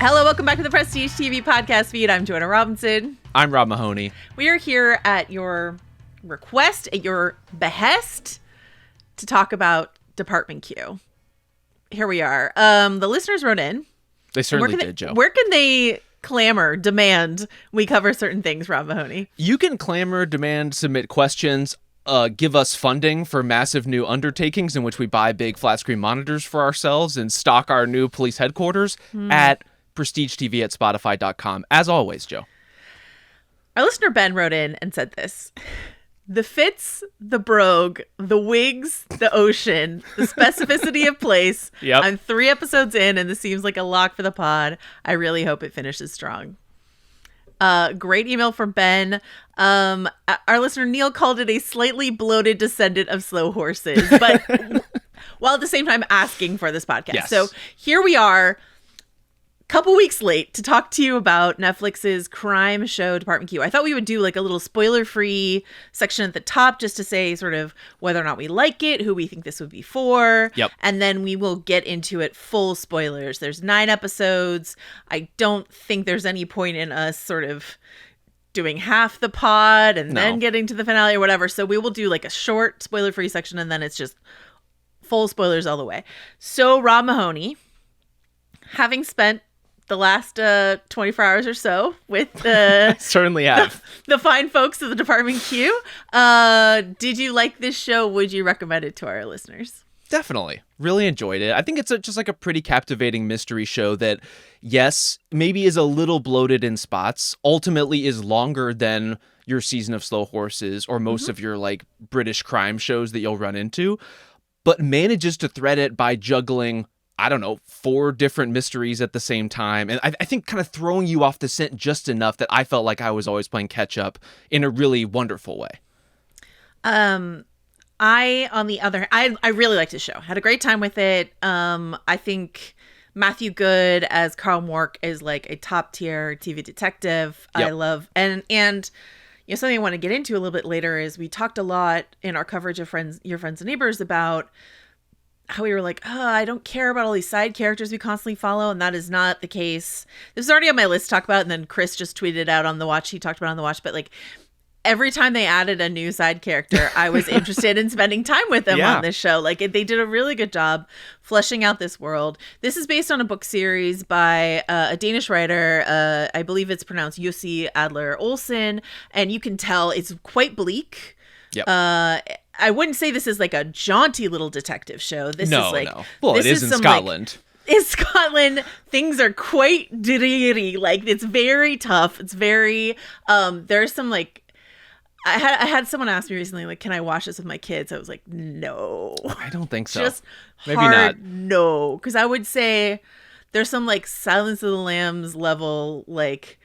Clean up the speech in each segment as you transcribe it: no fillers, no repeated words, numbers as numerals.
Hello, welcome back to the Prestige TV podcast feed. I'm Joanna Robinson. I'm Rob Mahoney. We are here at your request, at your behest, to talk about Department Q. Here we are. The listeners wrote in. They certainly did, Joe. Where can they clamor, demand we cover certain things, Rob Mahoney? You can clamor, demand, submit questions, give us funding for massive new undertakings in which we buy big flat screen monitors for ourselves and stock our new police headquarters at prestigetv@spotify.com. As always, Joe. Our listener Ben wrote in and said this. The fits, the brogue, the wigs, the ocean, the specificity of place. Yep. I'm 3 episodes in and this seems like a lock for the pod. I really hope it finishes strong. Great email from Ben. Our listener Neil called it a slightly bloated descendant of Slow Horses, but while at the same time asking for this podcast. Yes. So here we are, couple weeks late to talk to you about Netflix's crime show Department Q. I thought we would do like a little spoiler-free section at the top just to say sort of whether or not we like it, who we think this would be for. Yep. And then we will get into it full spoilers. There's 9 episodes. I don't think there's any point in us sort of doing half the pod and then getting to the finale or whatever. So we will do like a short spoiler-free section and then it's just full spoilers all the way. So Rob Mahoney, having spent the last 24 hours or so with Certainly have. the fine folks of the Department Q. Did you like this show? Would you recommend it to our listeners? Definitely. Really enjoyed it. I think it's just like a pretty captivating mystery show that, yes, maybe is a little bloated in spots, ultimately is longer than your season of Slow Horses or most of your like British crime shows that you'll run into, but manages to thread it by juggling, I don't know, 4 different mysteries at the same time. And I think kind of throwing you off the scent just enough that I felt like I was always playing catch up in a really wonderful way. On the other, I really liked the show. Had a great time with it. I think Mathew Goode as Carl Mork is like a top tier TV detective. Yep. I love, and you know, something I want to get into a little bit later is we talked a lot in our coverage of Your Friends and Neighbors about how we were like, oh, I don't care about all these side characters we constantly follow. And that is not the case. This was already on my list to talk about. And then Chris just tweeted it out on The Watch. He talked about it on The Watch. But like every time they added a new side character, I was interested in spending time with them on this show. Like they did a really good job fleshing out this world. This is based on a book series by a Danish writer. I believe it's pronounced Jussi Adler Olsen. And you can tell it's quite bleak. Yep. I wouldn't say this is like a jaunty little detective show. This is like, no. Well, it is in Scotland. In Scotland, things are quite dreary. Like it's very tough. It's very. There's some like. I had someone ask me recently, like, can I watch this with my kids? I was like, no. I don't think so. Just maybe hard, not. no, because I would say there's some like Silence of the Lambs level, like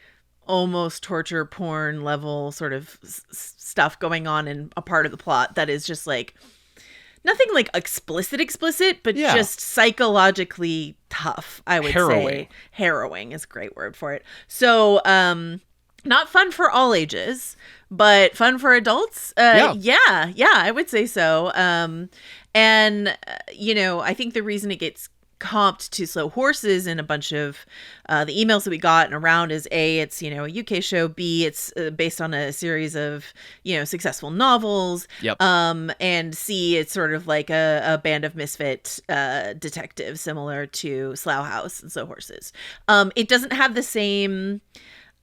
almost torture porn level sort of stuff going on in a part of the plot that is just like nothing like explicit, but just psychologically tough. I would say harrowing is a great word for it. So, not fun for all ages, but fun for adults. Yeah, I would say so. And you know, I think the reason it gets comped to Slow Horses in a bunch of the emails that we got and around is A, it's, you know, a UK show, B, it's based on a series of, you know, successful novels, and C, it's sort of like a band of misfit detectives similar to Slough House and Slow Horses. It doesn't have the same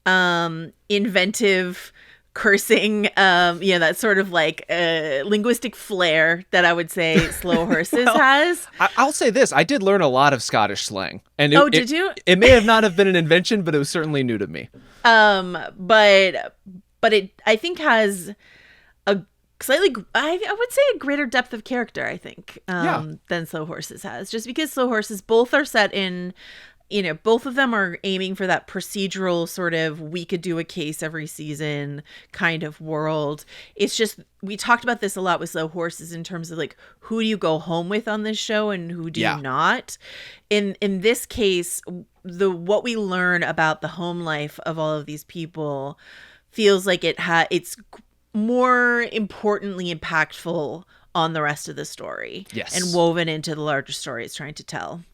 inventive cursing, that sort of like linguistic flair that I would say Slow Horses has. I'll say this. I did learn a lot of Scottish slang. And did you? It may have not have been an invention, but it was certainly new to me. But it, I think, has a slightly, I would say a greater depth of character, I think, than Slow Horses has. Just because Slow Horses both are set in, you know, both of them are aiming for that procedural sort of we could do a case every season kind of world. It's just, we talked about this a lot with Slow Horses in terms of like, who do you go home with on this show and who do you not? In this case, what we learn about the home life of all of these people feels like it's more importantly impactful on the rest of the story. Yes. And woven into the larger story it's trying to tell.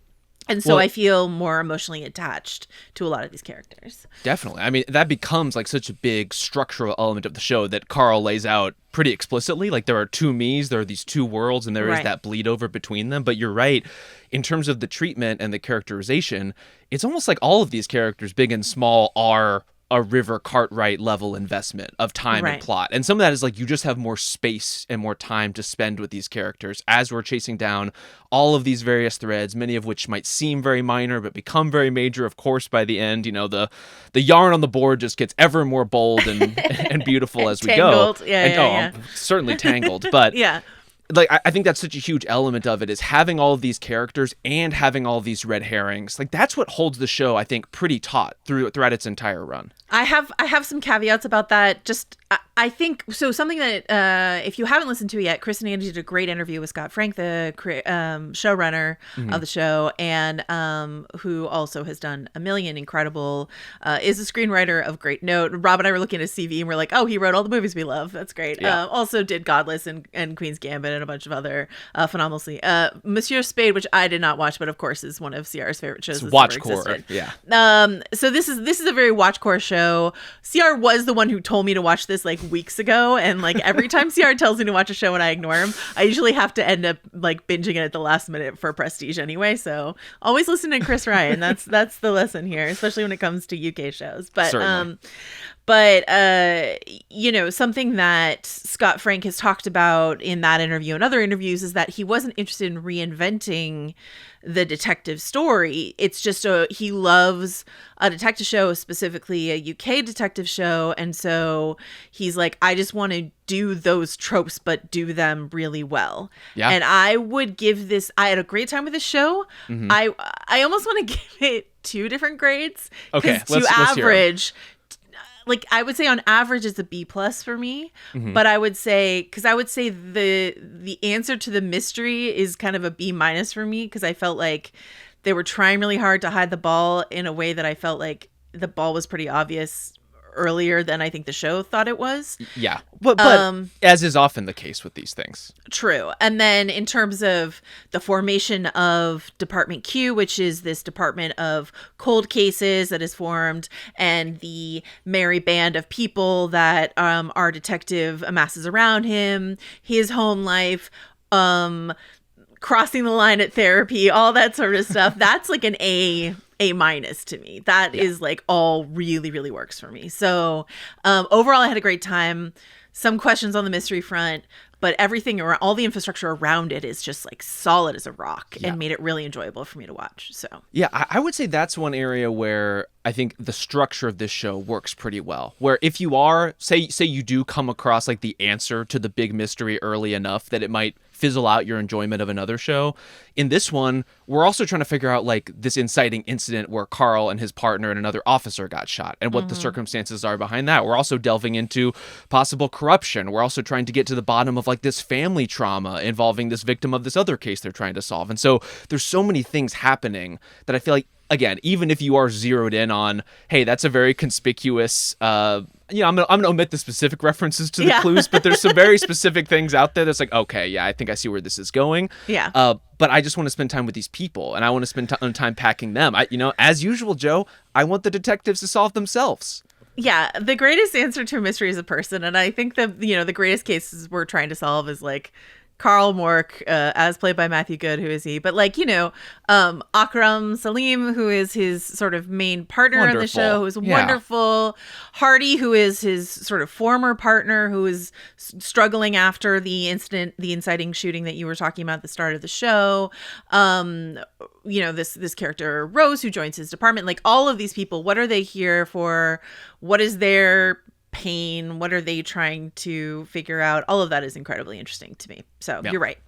And so I feel more emotionally attached to a lot of these characters. Definitely. I mean, that becomes like such a big structural element of the show that Carl lays out pretty explicitly. Like there are two me's, there are these two worlds, and there is that bleed over between them. But you're right. In terms of the treatment and the characterization, it's almost like all of these characters, big and small, are a River Cartwright level investment of time and plot. And some of that is like you just have more space and more time to spend with these characters as we're chasing down all of these various threads, many of which might seem very minor but become very major, of course, by the end. You know, the yarn on the board just gets ever more bold and and beautiful as we tangled. go. Yeah, I'm certainly tangled. But yeah. Like, I think that's such a huge element of it, is having all of these characters and having all these red herrings. Like, that's what holds the show, I think, pretty taut throughout its entire run. I have some caveats about that. Just I think so. Something that if you haven't listened to it yet, Chris and Andy did a great interview with Scott Frank, the showrunner of the show, and who also has done a million incredible, is a screenwriter of great note. Rob and I were looking at his CV and we're like, oh, he wrote all the movies we love. That's great. Yeah. Also did Godless and Queen's Gambit and a bunch of other phenomenally. Monsieur Spade, which I did not watch, but of course is one of CR's favorite shows. It's watchcore. Yeah. So this is a very watchcore show. CR was the one who told me to watch this like weeks ago, and like every time CR tells me to watch a show and I ignore him, I usually have to end up like binging it at the last minute for prestige anyway. So always listen to Chris Ryan. That's the lesson here, especially when it comes to UK shows. But certainly. You know, something that Scott Frank has talked about in that interview and other interviews is that he wasn't interested in reinventing the detective story. It's just he loves a detective show, specifically a UK detective show. And so he's like, I just want to do those tropes, but do them really well. Yeah. And I would give this, I had a great time with this show. Mm-hmm. I almost want to give it 2 different grades. Okay. Let's average, like I would say on average it's a B+ for me, but I would say the answer to the mystery is kind of a B- for me, because I felt like they were trying really hard to hide the ball in a way that I felt like the ball was pretty obvious earlier than I think the show thought it was. Yeah. But as is often the case with these things. True. And then in terms of the formation of Department Q, which is this department of cold cases that is formed, and the merry band of people that our detective amasses around him, his home life, crossing the line at therapy, all that sort of stuff, that's like an A- to me. That is like all really, really works for me. So overall, I had a great time. Some questions on the mystery front, but everything around, all the infrastructure around it is just like solid as a rock and made it really enjoyable for me to watch. So yeah, I would say that's one area where I think the structure of this show works pretty well. Where if you are, say you do come across like the answer to the big mystery early enough that it might fizzle out your enjoyment of another show. In this one, we're also trying to figure out like this inciting incident where Carl and his partner and another officer got shot and what the circumstances are behind that. We're also delving into possible corruption. We're also trying to get to the bottom of like this family trauma involving this victim of this other case they're trying to solve. And so there's so many things happening that I feel like, again, even if you are zeroed in on, hey, that's a very conspicuous, I'm gonna omit the specific references to the clues, but there's some very specific things out there that's like, okay, yeah, I think I see where this is going. Yeah. But I just want to spend time with these people, and I want to spend time packing them. As usual, Joe, I want the detectives to solve themselves. Yeah, the greatest answer to a mystery is a person, and I think that the greatest cases we're trying to solve is like Carl Mork, as played by Mathew Goode, who is he? But like, Akram Salim, who is his sort of main partner in the show, who is wonderful. Hardy, who is his sort of former partner, who is struggling after the incident, the inciting shooting that you were talking about at the start of the show. This character Rose, who joins his department. Like all of these people, what are they here for? What is their pain? What are they trying to figure out? All of that is incredibly interesting to me. So You're right.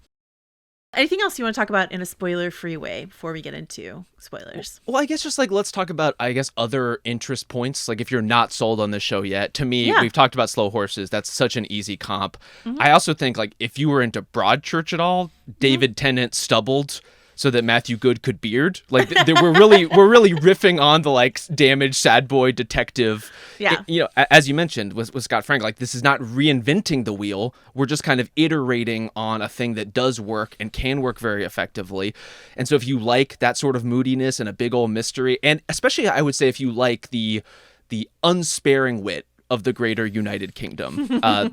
Anything else you want to talk about in a spoiler-free way before we get into spoilers? Well, I guess just like let's talk about, other interest points. Like if you're not sold on this show yet, to me, we've talked about Slow Horses. That's such an easy comp. I also think like if you were into Broadchurch at all, David Tennant stubbled so that Mathew Goode could beard. Like we're really riffing on the like damaged sad boy detective. Yeah. You know, as you mentioned with Scott Frank, like this is not reinventing the wheel. We're just kind of iterating on a thing that does work and can work very effectively. And so if you like that sort of moodiness and a big old mystery, and especially I would say if you like the unsparing wit of the greater United Kingdom,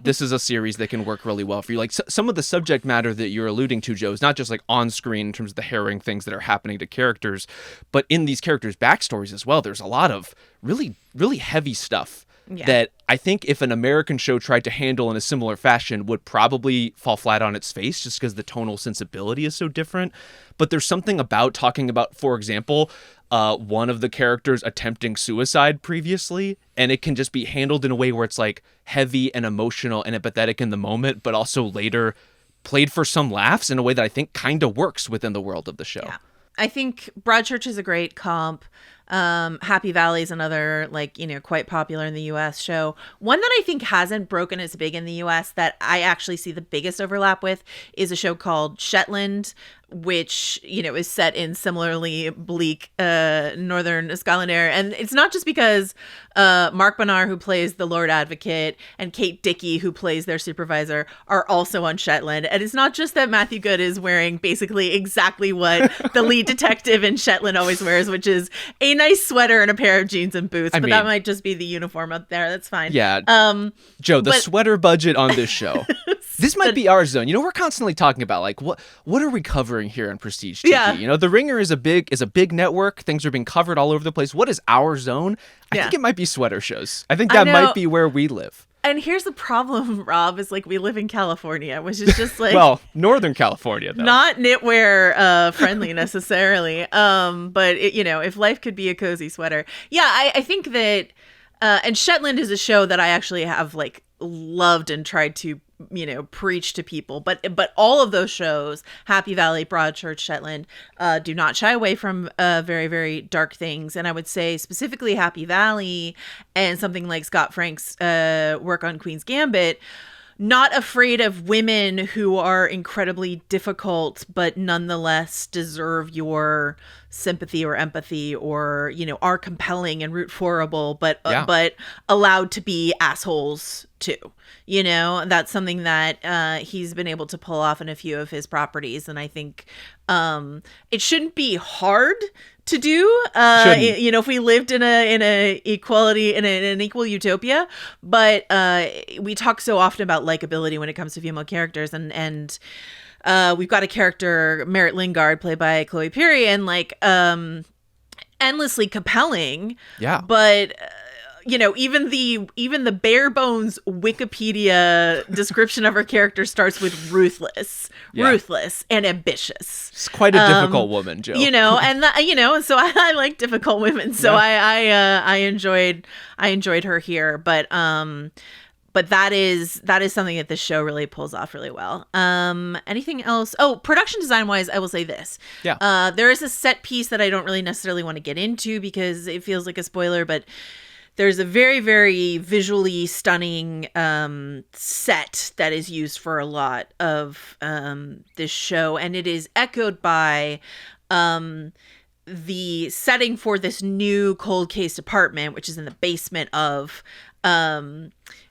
this is a series that can work really well for you. Like some of the subject matter that you're alluding to, Joe, is not just like on screen in terms of the harrowing things that are happening to characters, but in these characters' backstories as well. There's a lot of really, really heavy stuff that I think if an American show tried to handle in a similar fashion would probably fall flat on its face just because the tonal sensibility is so different. But there's something about talking about, for example, one of the characters attempting suicide previously, and it can just be handled in a way where it's like heavy and emotional and empathetic in the moment, but also later played for some laughs in a way that I think kind of works within the world of the show. Yeah. I think Broadchurch is a great comp. Happy Valley is another, like, you know, quite popular in the US show. One that I think hasn't broken as big in the US that I actually see the biggest overlap with is a show called Shetland, which, you know, is set in similarly bleak northern Scotland air. And it's not just because Mark Bonar, who plays the Lord Advocate, and Kate Dickey, who plays their supervisor, are also on Shetland. And it's not just that Mathew Goode is wearing basically exactly what the lead detective in Shetland always wears, which is a nice sweater and a pair of jeans and boots. But that might just be the uniform up there. That's fine. Yeah. Joe, the sweater budget on this show. This might be our zone. You know, we're constantly talking about like what are we covering here in Prestige TV? Yeah. You know, The Ringer is a big network. Things are being covered all over the place. What is our zone? I think it might be sweater shows. I think that might be where we live. And here's the problem, Rob, is like we live in California, which is just like well, Northern California though. Not knitwear friendly necessarily. But it, you know, if life could be a cozy sweater. Yeah, I think that and Shetland is a show that I actually have like loved and tried to, you know, preach to people, but all of those shows, Happy Valley, Broadchurch, Shetland, do not shy away from very, very dark things. And I would say specifically Happy Valley and something like Scott Frank's work on Queen's Gambit, not afraid of women who are incredibly difficult, but nonetheless deserve your sympathy or empathy, or, you know, are compelling and root forable, but allowed to be assholes too. You know, that's something that he's been able to pull off in a few of his properties. And I think it shouldn't be hard to do, you know, if we lived in an equal utopia, but we talk so often about likability when it comes to female characters, and we've got a character, Merritt Lingard, played by Chloe Perry, and like endlessly compelling, but you know, even the bare bones Wikipedia description of her character starts with ruthless and ambitious. She's quite a difficult woman, Joe. You know, and you know, so I like difficult women. So I enjoyed her here, but that is something that this show really pulls off really well. Anything else? Oh, production design wise, I will say this. Yeah. There is a set piece that I don't really necessarily want to get into because it feels like a spoiler, but there's a very, very visually stunning set that is used for a lot of this show. And it is echoed by the setting for this new cold case department, which is in the basement of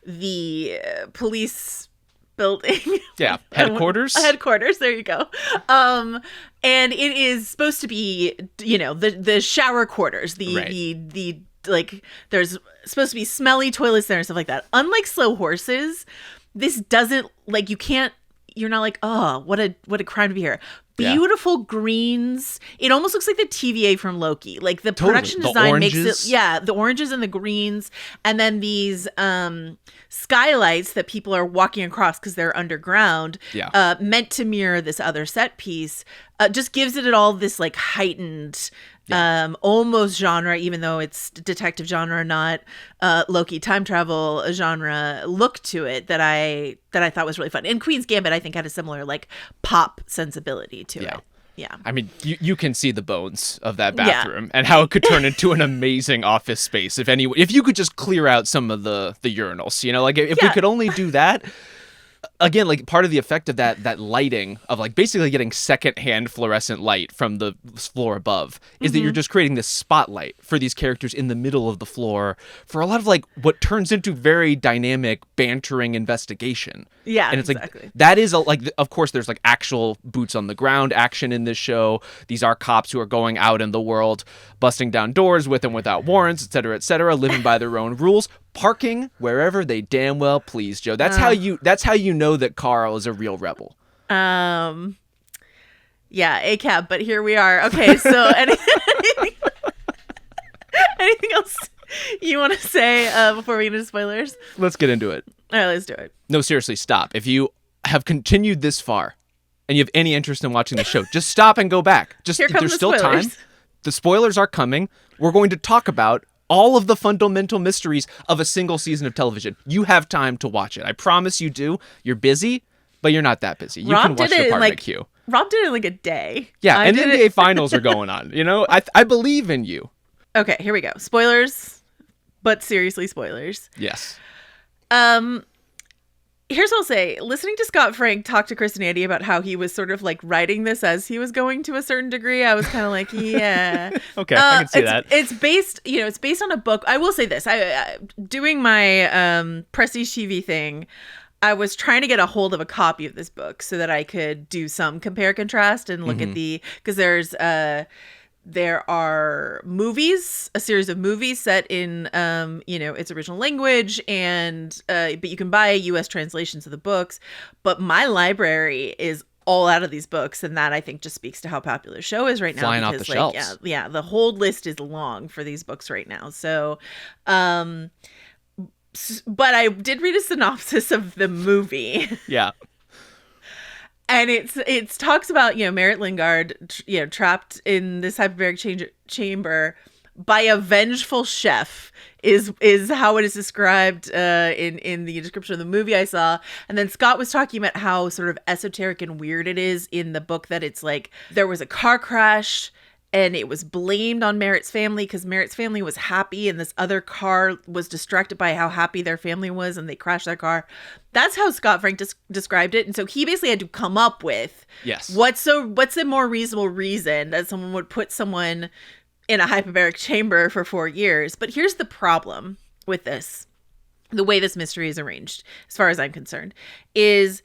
the police building. Yeah, headquarters. Headquarters, there you go. And it is supposed to be, you know, the shower quarters, the like, there's supposed to be smelly toilets there and stuff like that. Unlike Slow Horses, this doesn't, like, you're not like, oh, what a crime to be here. Beautiful greens. It almost looks like the TVA from Loki. Like the production design makes it, the oranges and the greens, and then these skylights that people are walking across because they're underground, meant to mirror this other set piece, just gives it all this like heightened, almost genre, even though it's detective genre, not Loki time travel genre look to it that I thought was really fun. And Queen's Gambit, I think, had a similar like pop sensibility to it. Yeah. I mean, you can see the bones of that bathroom and how it could turn into an amazing office space if you could just clear out some of the urinals, you know, like if we could only do that. again, like part of the effect of that lighting of like basically getting secondhand fluorescent light from the floor above is that you're just creating this spotlight for these characters in the middle of the floor for a lot of like what turns into very dynamic bantering investigation. Yeah, and it's exactly. like that is of course there's like actual boots on the ground action in this show. These are cops who are going out in the world, busting down doors with and without warrants, et cetera, living by their own rules. Parking wherever they damn well please, Joe. That's how you know that Carl is a real rebel. Yeah, ACAB, but here we are. Okay, so anything else you want to say before we get into spoilers? Let's get into it. All right, let's do it. No, seriously, stop. If you have continued this far and you have any interest in watching the show, just stop and go back. Just Here come there's the still spoilers. time. The spoilers are coming. We're going to talk about all of the fundamental mysteries of a single season of television. You have time to watch it. I promise you do. You're busy, but you're not that busy. You can watch your part in the queue. Rob did it in like a day. Yeah, and NBA finals are going on. You know, I believe in you. Okay, here we go. Spoilers, but seriously spoilers. Yes. Here's what I'll say. Listening to Scott Frank talk to Chris and Andy about how he was sort of like writing this as he was going to a certain degree, I was kind of like, yeah. Okay, I can see that. It's based, it's based on a book. I will say this. I doing my Prestige TV thing, I was trying to get a hold of a copy of this book so that I could do some compare contrast and look at because there are movies, a series of movies set in, its original language, and but you can buy U.S. translations of the books. But my library is all out of these books, and that I think just speaks to how popular the show is right now. Flying off the shelves. Yeah, the whole list is long for these books right now. So, but I did read a synopsis of the movie. Yeah. And it talks about, Merritt Lingard, trapped in this hyperbaric chamber by a vengeful chef is how it is described in the description of the movie I saw. And then Scott was talking about how sort of esoteric and weird it is in the book that it's like there was a car crash and it was blamed on Merritt's family because Merritt's family was happy and this other car was distracted by how happy their family was and they crashed their car. That's how Scott Frank described it. And so he basically had to come up with what's a more reasonable reason that someone would put someone in a hyperbaric chamber for 4 years. But here's the problem with this. The way this mystery is arranged, as far as I'm concerned, is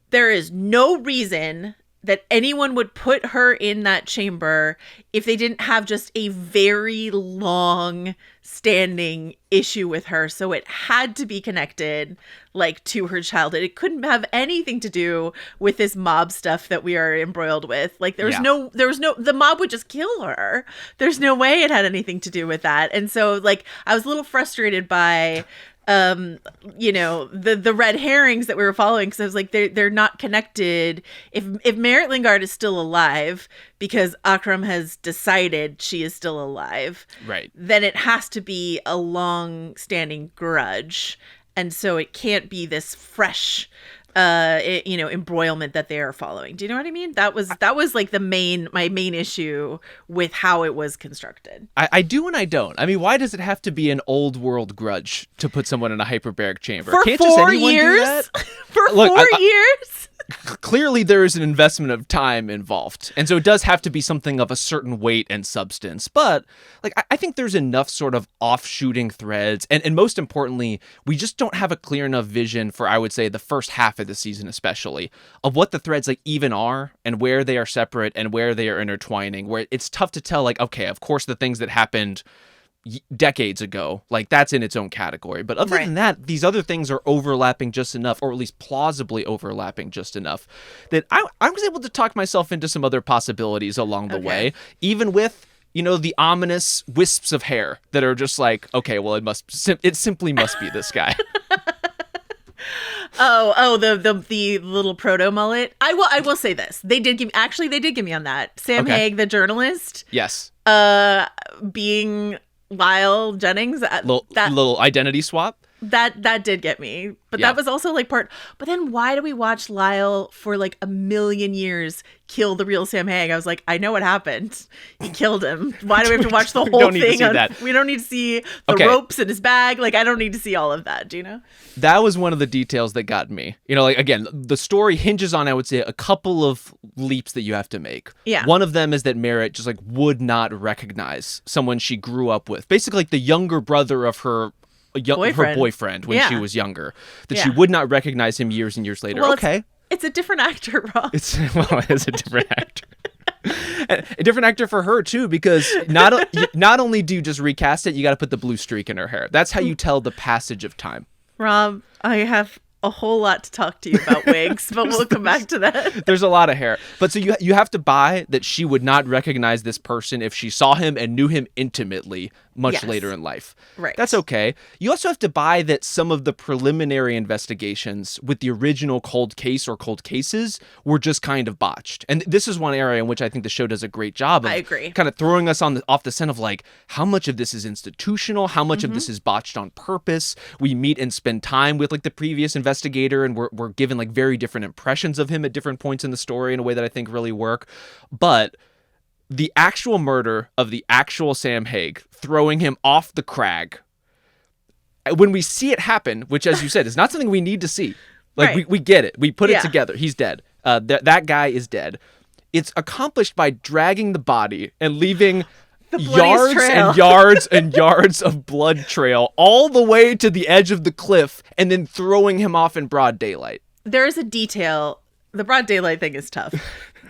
there is no reason that anyone would put her in that chamber if they didn't have just a very long standing issue with her. So it had to be connected like to her childhood. It couldn't have anything to do with this mob stuff that we are embroiled with. Like there was no, the mob would just kill her. There's no way it had anything to do with that. And so like, I was a little frustrated by the red herrings that we were following, because I was like, they're not connected. If Merritt Lingard is still alive because Akram has decided she is still alive, right, then it has to be a long-standing grudge, and so it can't be this fresh embroilment that they are following. Do you know what I mean? That was like my main issue with how it was constructed. I do and I don't. I mean, why does it have to be an old world grudge to put someone in a hyperbaric chamber? For Can't 4 just anyone years? do that? For Look, 4 years? Clearly there is an investment of time involved, and so it does have to be something of a certain weight and substance. But like I think there's enough sort of offshooting threads, and most importantly, we just don't have a clear enough vision for, I would say, the first half of the season especially, of what the threads like even are and where they are separate and where they are intertwining, where it's tough to tell, like, okay, of course the things that happened decades ago, like that's in its own category, but other than that, these other things are overlapping just enough, or at least plausibly overlapping just enough, that I was able to talk myself into some other possibilities along the way, even with the ominous wisps of hair that are just like, okay, well, it simply must be this guy. The little proto mullet. I will say this. They did give me on that. Sam Haig, the journalist. Yes. Being Lyle Jennings. Little identity swap. That did get me. But Yeah. that was also like part. But then why do we watch Lyle for like a million years kill the real Sam Hague? I was like, I know what happened. He killed him. Why do we have to watch the whole don't need to thing? see that. We don't need to see the Okay. ropes in his bag. Like, I don't need to see all of that. Do you know? That was one of the details that got me. You know, like, again, the story hinges on, I would say, a couple of leaps that you have to make. Yeah. One of them is that Merritt just like would not recognize someone she grew up with. Basically, like the younger brother of her boyfriend when she was younger. That she would not recognize him years and years later. Well, okay. It's a different actor, Rob. It's a different actor. A different actor for her too, because not only do you just recast it, you got to put the blue streak in her hair. That's how you tell the passage of time. Rob, I have a whole lot to talk to you about wigs, but we'll come back to that. There's a lot of hair. But so you have to buy that she would not recognize this person if she saw him and knew him intimately much later in life. Right. That's okay. You also have to buy that some of the preliminary investigations with the original cold case or cold cases were just kind of botched. And this is one area in which I think the show does a great job of I agree. kind of throwing us off the scent of like, how much of this is institutional? How much of this is botched on purpose? We meet and spend time with like the previous investigator, and we're given like very different impressions of him at different points in the story in a way that I think really work. But the actual murder of the actual Sam Hague, throwing him off the crag, when we see it happen, which, as you said, is not something we need to see. Like, Right. we get it. We put it together. He's dead. That guy is dead. It's accomplished by dragging the body and leaving yards trail. and yards and yards of blood trail all the way to the edge of the cliff and then throwing him off in broad daylight. There is a detail. The broad daylight thing is tough.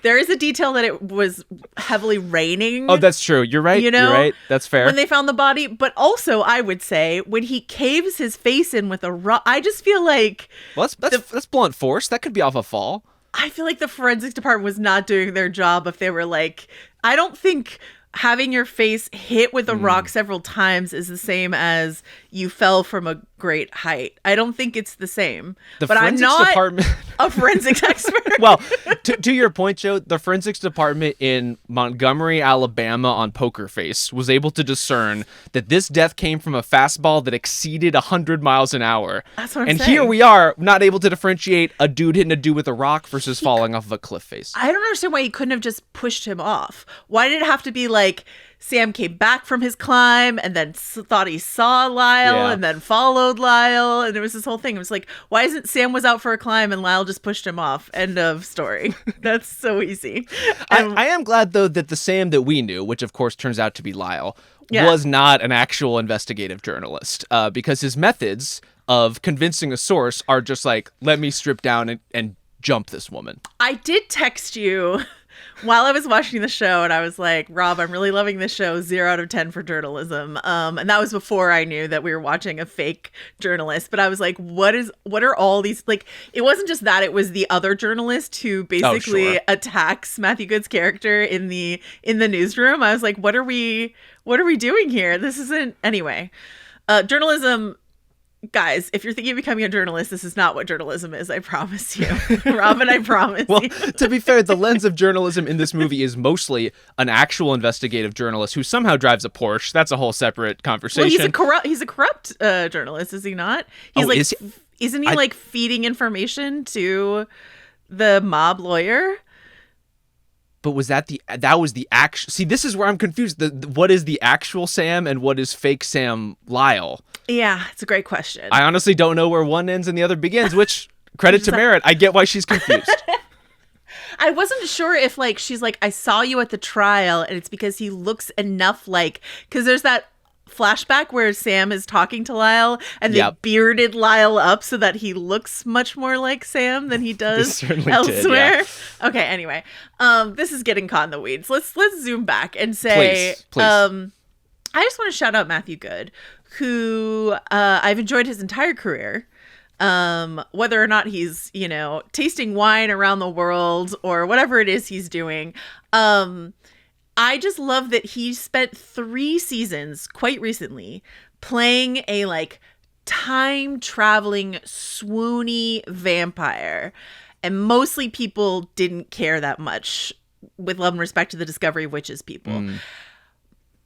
There is a detail that it was heavily raining. Oh, that's true. You're right. You know, You're right. That's fair. when they found the body. But also, I would say, when he caves his face in with a rock, I just feel like... Well, that's blunt force. That could be off a fall. I feel like the forensics department was not doing their job if they were like... I don't think having your face hit with a rock several times is the same as you fell from a great height. I don't think it's the same. The but I'm forensics not department... a forensics expert. Well, to your point, Joe, the forensics department in Montgomery, Alabama on Poker Face was able to discern that this death came from a fastball that exceeded 100 miles an hour. That's what I'm and saying. here we are, not able to differentiate a dude hitting a dude with a rock versus falling off of a cliff face. I don't understand why he couldn't have just pushed him off. Why did it have to be like Sam came back from his climb and then thought he saw Lyle and then followed Lyle, and it was this whole thing. It was like, why isn't Sam was out for a climb and Lyle just pushed him off? End of story. That's so easy. I am glad, though, that the Sam that we knew, which of course turns out to be Lyle, Yeah. was not an actual investigative journalist, because his methods of convincing a source are just like, let me strip down and jump this woman. I did text you while I was watching the show, and I was like, Rob, I'm really loving this show. 0 out of 10 for journalism. And that was before I knew that we were watching a fake journalist. But I was like, what are all these, like, it wasn't just that, it was the other journalist who basically attacks Mathew Goode's character in the newsroom. I was like, what are we doing here? This isn't, anyway. Journalism, guys, if you're thinking of becoming a journalist, this is not what journalism is. I promise you. Robin, I promise Well, you. to be fair, the lens of journalism in this movie is mostly an actual investigative journalist who somehow drives a Porsche. That's a whole separate conversation. Well, he's a corrupt journalist, is he not? He's like, is he? Isn't he like feeding information to the mob lawyer? But was that was the actual... See, this is where I'm confused. What is the actual Sam and what is fake Sam Lyle? Yeah, it's a great question. I honestly don't know where one ends and the other begins, which, credit to Merritt, I get why she's confused. I wasn't sure if like she's like, I saw you at the trial, and it's because he looks enough like, because there's that flashback where Sam is talking to Lyle and they bearded Lyle up so that he looks much more like Sam than he does elsewhere. Did, yeah. Okay, anyway, this is getting caught in the weeds. Let's zoom back and say, please. I just want to shout out Mathew Goode, who I've enjoyed his entire career. Whether or not he's, tasting wine around the world or whatever it is he's doing. I just love that he spent 3 seasons quite recently playing a like time traveling swoony vampire. And mostly people didn't care that much, with love and respect to the Discovery of Witches people.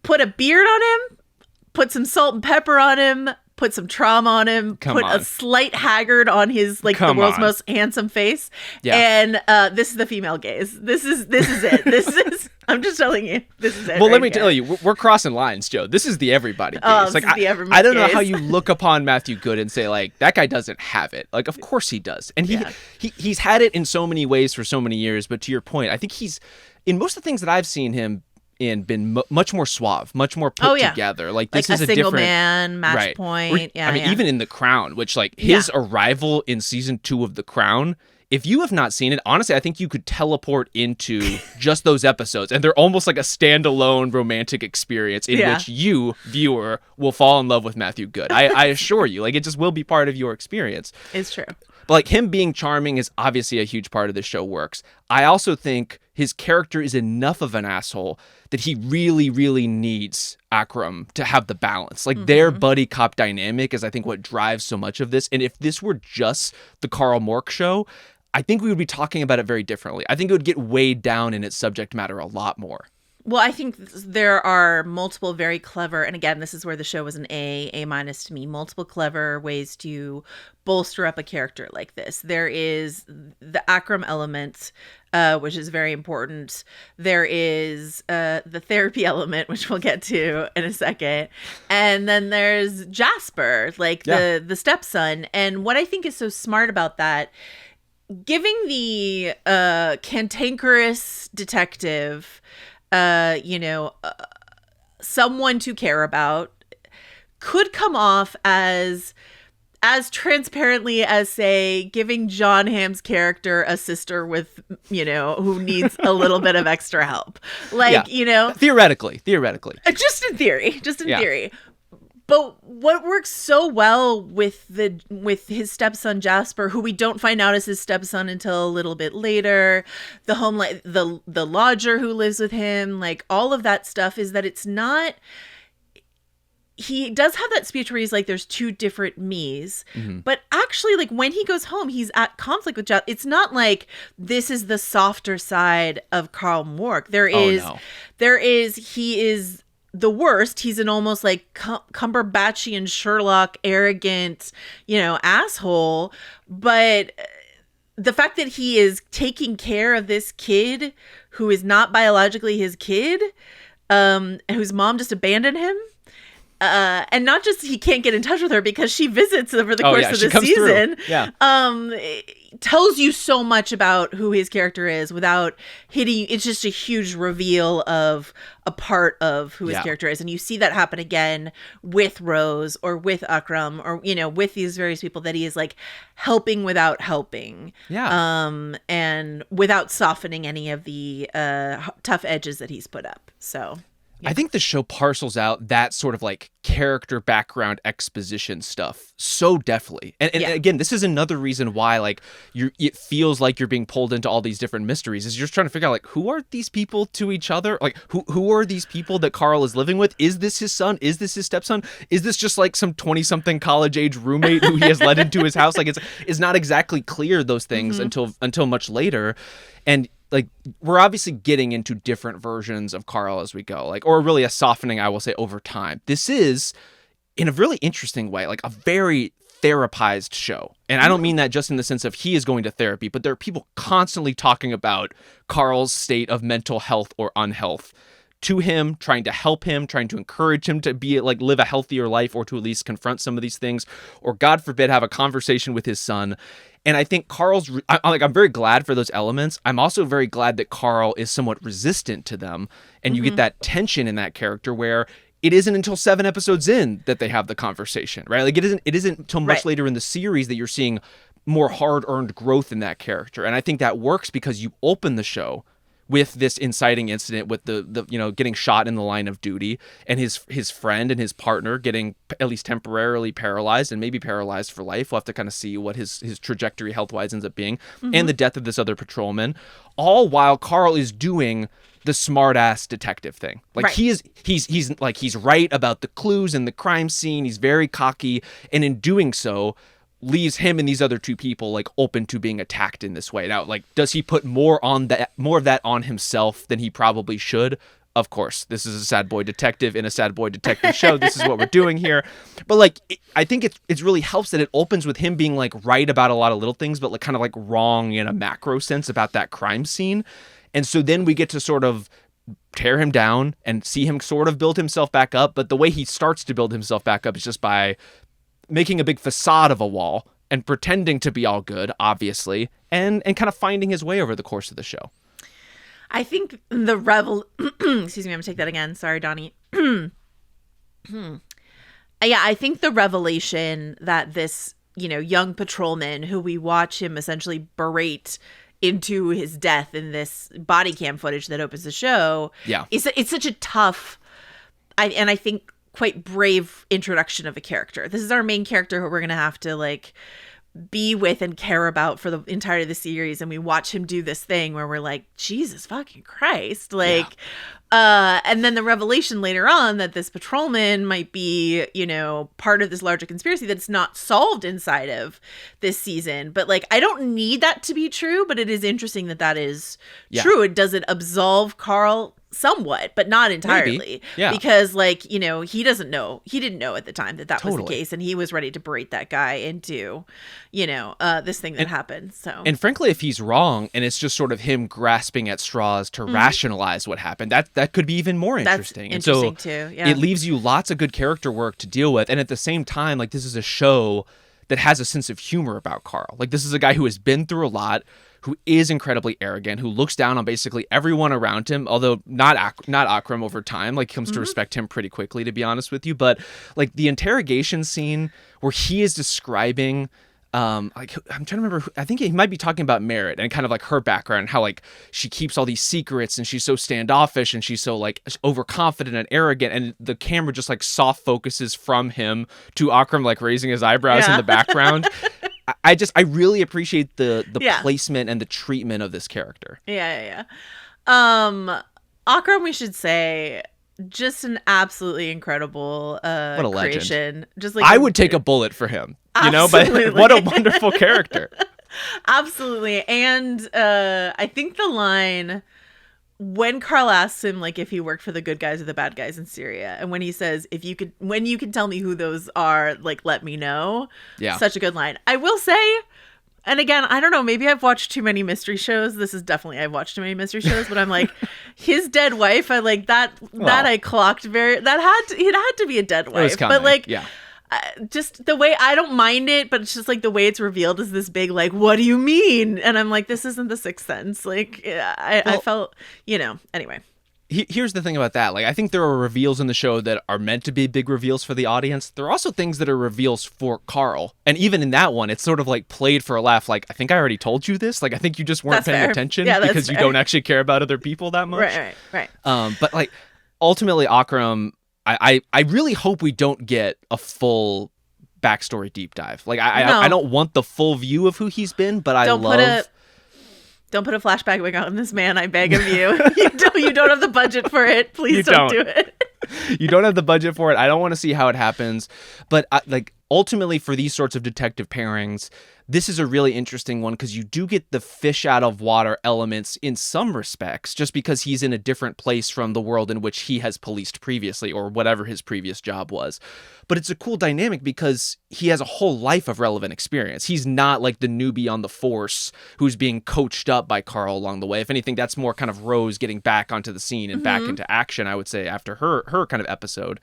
Put a beard on him, put some salt and pepper on him, put some trauma on him, Come put on. a slight haggard on his like Come the world's on. most handsome face. Yeah. And this is the female gaze. This is it. This is I'm just telling you. This is it. Well, let right me here. tell you, we're crossing lines, Joe. This is the everybody Oh, gaze. this is the everybody I don't know gaze. how you look upon Mathew Goode and say, like, that guy doesn't have it. Like, of course he does. And he's had it in so many ways for so many years. But to your point, I think he's, in most of the things that I've seen him in, been much more suave, much more put together. Like, this is a a single different man, match right. point. Yeah, I mean, even in The Crown, which, like, his arrival in season 2 of The Crown, if you have not seen it, honestly, I think you could teleport into just those episodes, and they're almost like a standalone romantic experience in which you, viewer, will fall in love with Mathew Goode. I assure you, like, it just will be part of your experience. It's true. But, like, him being charming is obviously a huge part of the show works. I also think his character is enough of an asshole that he really, really needs Akram to have the balance. Like, their buddy cop dynamic is, I think, what drives so much of this. And if this were just the Carl Mork show, I think we would be talking about it very differently. I think it would get weighed down in its subject matter a lot more. Well, I think there are multiple very clever, and again, this is where the show was an A minus to me, multiple clever ways to bolster up a character like this. There is the Akram element, which is very important. There is the therapy element, which we'll get to in a second. And then there's Jasper, like the stepson. And what I think is so smart about that, giving the cantankerous detective someone to care about could come off as transparently as, say, giving John Hamm's character a sister with, who needs a little bit of extra help. Like, Theoretically. Just in theory. But what works so well with his stepson Jasper, who we don't find out is his stepson until a little bit later, the lodger who lives with him, like all of that stuff, is that it's not. He does have that speech where he's like, "There's two different me's," but actually, like when he goes home, he's at conflict with Jasper. It's not like this is the softer side of Carl Mork. He is the worst. He's an almost like Cumberbatchian Sherlock, arrogant, asshole. But the fact that he is taking care of this kid who is not biologically his kid, whose mom just abandoned him. And not just he can't get in touch with her because she visits over the course of the season. Tells you so much about who his character is without hitting. It's just a huge reveal of a part of who his character is. And you see that happen again with Rose or with Akram or, with these various people that he is like helping without helping. And without softening any of the tough edges that he's put up. So. I think the show parcels out that sort of like character background exposition stuff so deftly. And again, this is another reason why like it feels like you're being pulled into all these different mysteries, is you're just trying to figure out like, who are these people to each other? Like who are these people that Carl is living with? Is this his son? Is this his stepson? Is this just like some 20-something college age roommate who he has let into his house? Like it's not exactly clear, those things, until much later. And like, we're obviously getting into different versions of Carl as we go, like, or really a softening, I will say, over time. This is, in a really interesting way, like a very therapized show. And I don't mean that just in the sense of he is going to therapy, but there are people constantly talking about Carl's state of mental health or unhealth to him, trying to help him, trying to encourage him to be like live a healthier life, or to at least confront some of these things, or God forbid, have a conversation with his son. And I think I'm very glad for those elements. I'm also very glad that Carl is somewhat resistant to them. And you get that tension in that character where it isn't until 7 episodes in that they have the conversation, right? Like it isn't until much later in the series that you're seeing more hard-earned growth in that character. And I think that works because you open the show with this inciting incident with the getting shot in the line of duty, and his friend and his partner getting at least temporarily paralyzed, and maybe paralyzed for life. We'll have to kind of see what his trajectory health-wise ends up being, and the death of this other patrolman, all while Carl is doing the smart-ass detective thing. Like he's right about the clues and the crime scene. He's very cocky, and in doing so leaves him and these other two people like open to being attacked in this way. Now, like, does he put more of that on himself than he probably should? of course, this is a sad boy detective in a sad boy detective show. This is what we're doing here. But like, I think it really helps that it opens with him being like right about a lot of little things, but like kind of like wrong in a macro sense about that crime scene. And so then we get to sort of tear him down and see him sort of build himself back up. But the way he starts to build himself back up is just by making a big facade of a wall and pretending to be all good, obviously, and kind of finding his way over the course of the show. I think the excuse me, I'm gonna take that again. Sorry, Donnie. Yeah, I think the revelation that this, young patrolman who we watch him essentially berate into his death in this body cam footage that opens the show. Yeah. It's such a tough, I think quite brave introduction of a character. This is our main character who we're going to have to like be with and care about for the entirety of the series. And we watch him do this thing where we're like, Jesus fucking Christ. Like, and then the revelation later on that this patrolman might be, part of this larger conspiracy that's not solved inside of this season. But like, I don't need that to be true, but it is interesting that is true. It doesn't absolve Carl somewhat, but not entirely. Maybe. Yeah. Because like, he didn't know at the time that Totally. was the case. And he was ready to berate that guy into, this thing that happened. So, and frankly, if he's wrong and it's just sort of him grasping at straws to rationalize what happened, that could be even more interesting. That's and interesting so too. Yeah. It leaves you lots of good character work to deal with. And at the same time, like, this is a show that has a sense of humor about Carl. Like, this is a guy who has been through a lot, who is incredibly arrogant, who looks down on basically everyone around him, although not Akram over time, like comes to respect him pretty quickly, to be honest with you. But like the interrogation scene where he is describing, like, I'm trying to remember, I think he might be talking about Merritt and kind of like her background and how like she keeps all these secrets and she's so standoffish and she's so like overconfident and arrogant, and the camera just like soft focuses from him to Akram like raising his eyebrows in the background. I really appreciate the placement and the treatment of this character. Yeah. Akram, we should say, just an absolutely incrable what a creation. Legend. Just like I would take a bullet for him, absolutely. But what a wonderful character. Absolutely. And I think the line when Carl asks him like if he worked for the good guys or the bad guys in Syria, and when he says when you can tell me who those are, like, let me know. Yeah. Such a good line. I will say, and again, I don't know, maybe I've watched too many mystery shows. This is definitely, I've watched too many mystery shows, but I'm like, his dead wife, I like that I clocked it had to be a dead wife. But like, yeah. Just the way, I don't mind it, but it's just like the way it's revealed is this big like, what do you mean? And I'm like, this isn't the Sixth Sense. Like, I felt, anyway. Here's the thing about that. Like, I think there are reveals in the show that are meant to be big reveals for the audience. There are also things that are reveals for Carl. And even in that one, it's sort of like played for a laugh. Like, I think I already told you this. Like, I think you just weren't paying attention because you don't actually care about other people that much. Right. But like, ultimately, Akram, I really hope we don't get a full backstory deep dive. Like, I don't want the full view of who he's been, but Don't put a flashback wig on this man, I beg of you. You don't have the budget for it. Please don't do it. You don't have the budget for it. I don't want to see how it happens. But ultimately, for these sorts of detective pairings, this is a really interesting one because you do get the fish out of water elements in some respects, just because he's in a different place from the world in which he has policed previously, or whatever his previous job was. But it's a cool dynamic because he has a whole life of relevant experience. He's not like the newbie on the force who's being coached up by Carl along the way. If anything, that's more kind of Rose getting back onto the scene and back into action, I would say, after her kind of episode.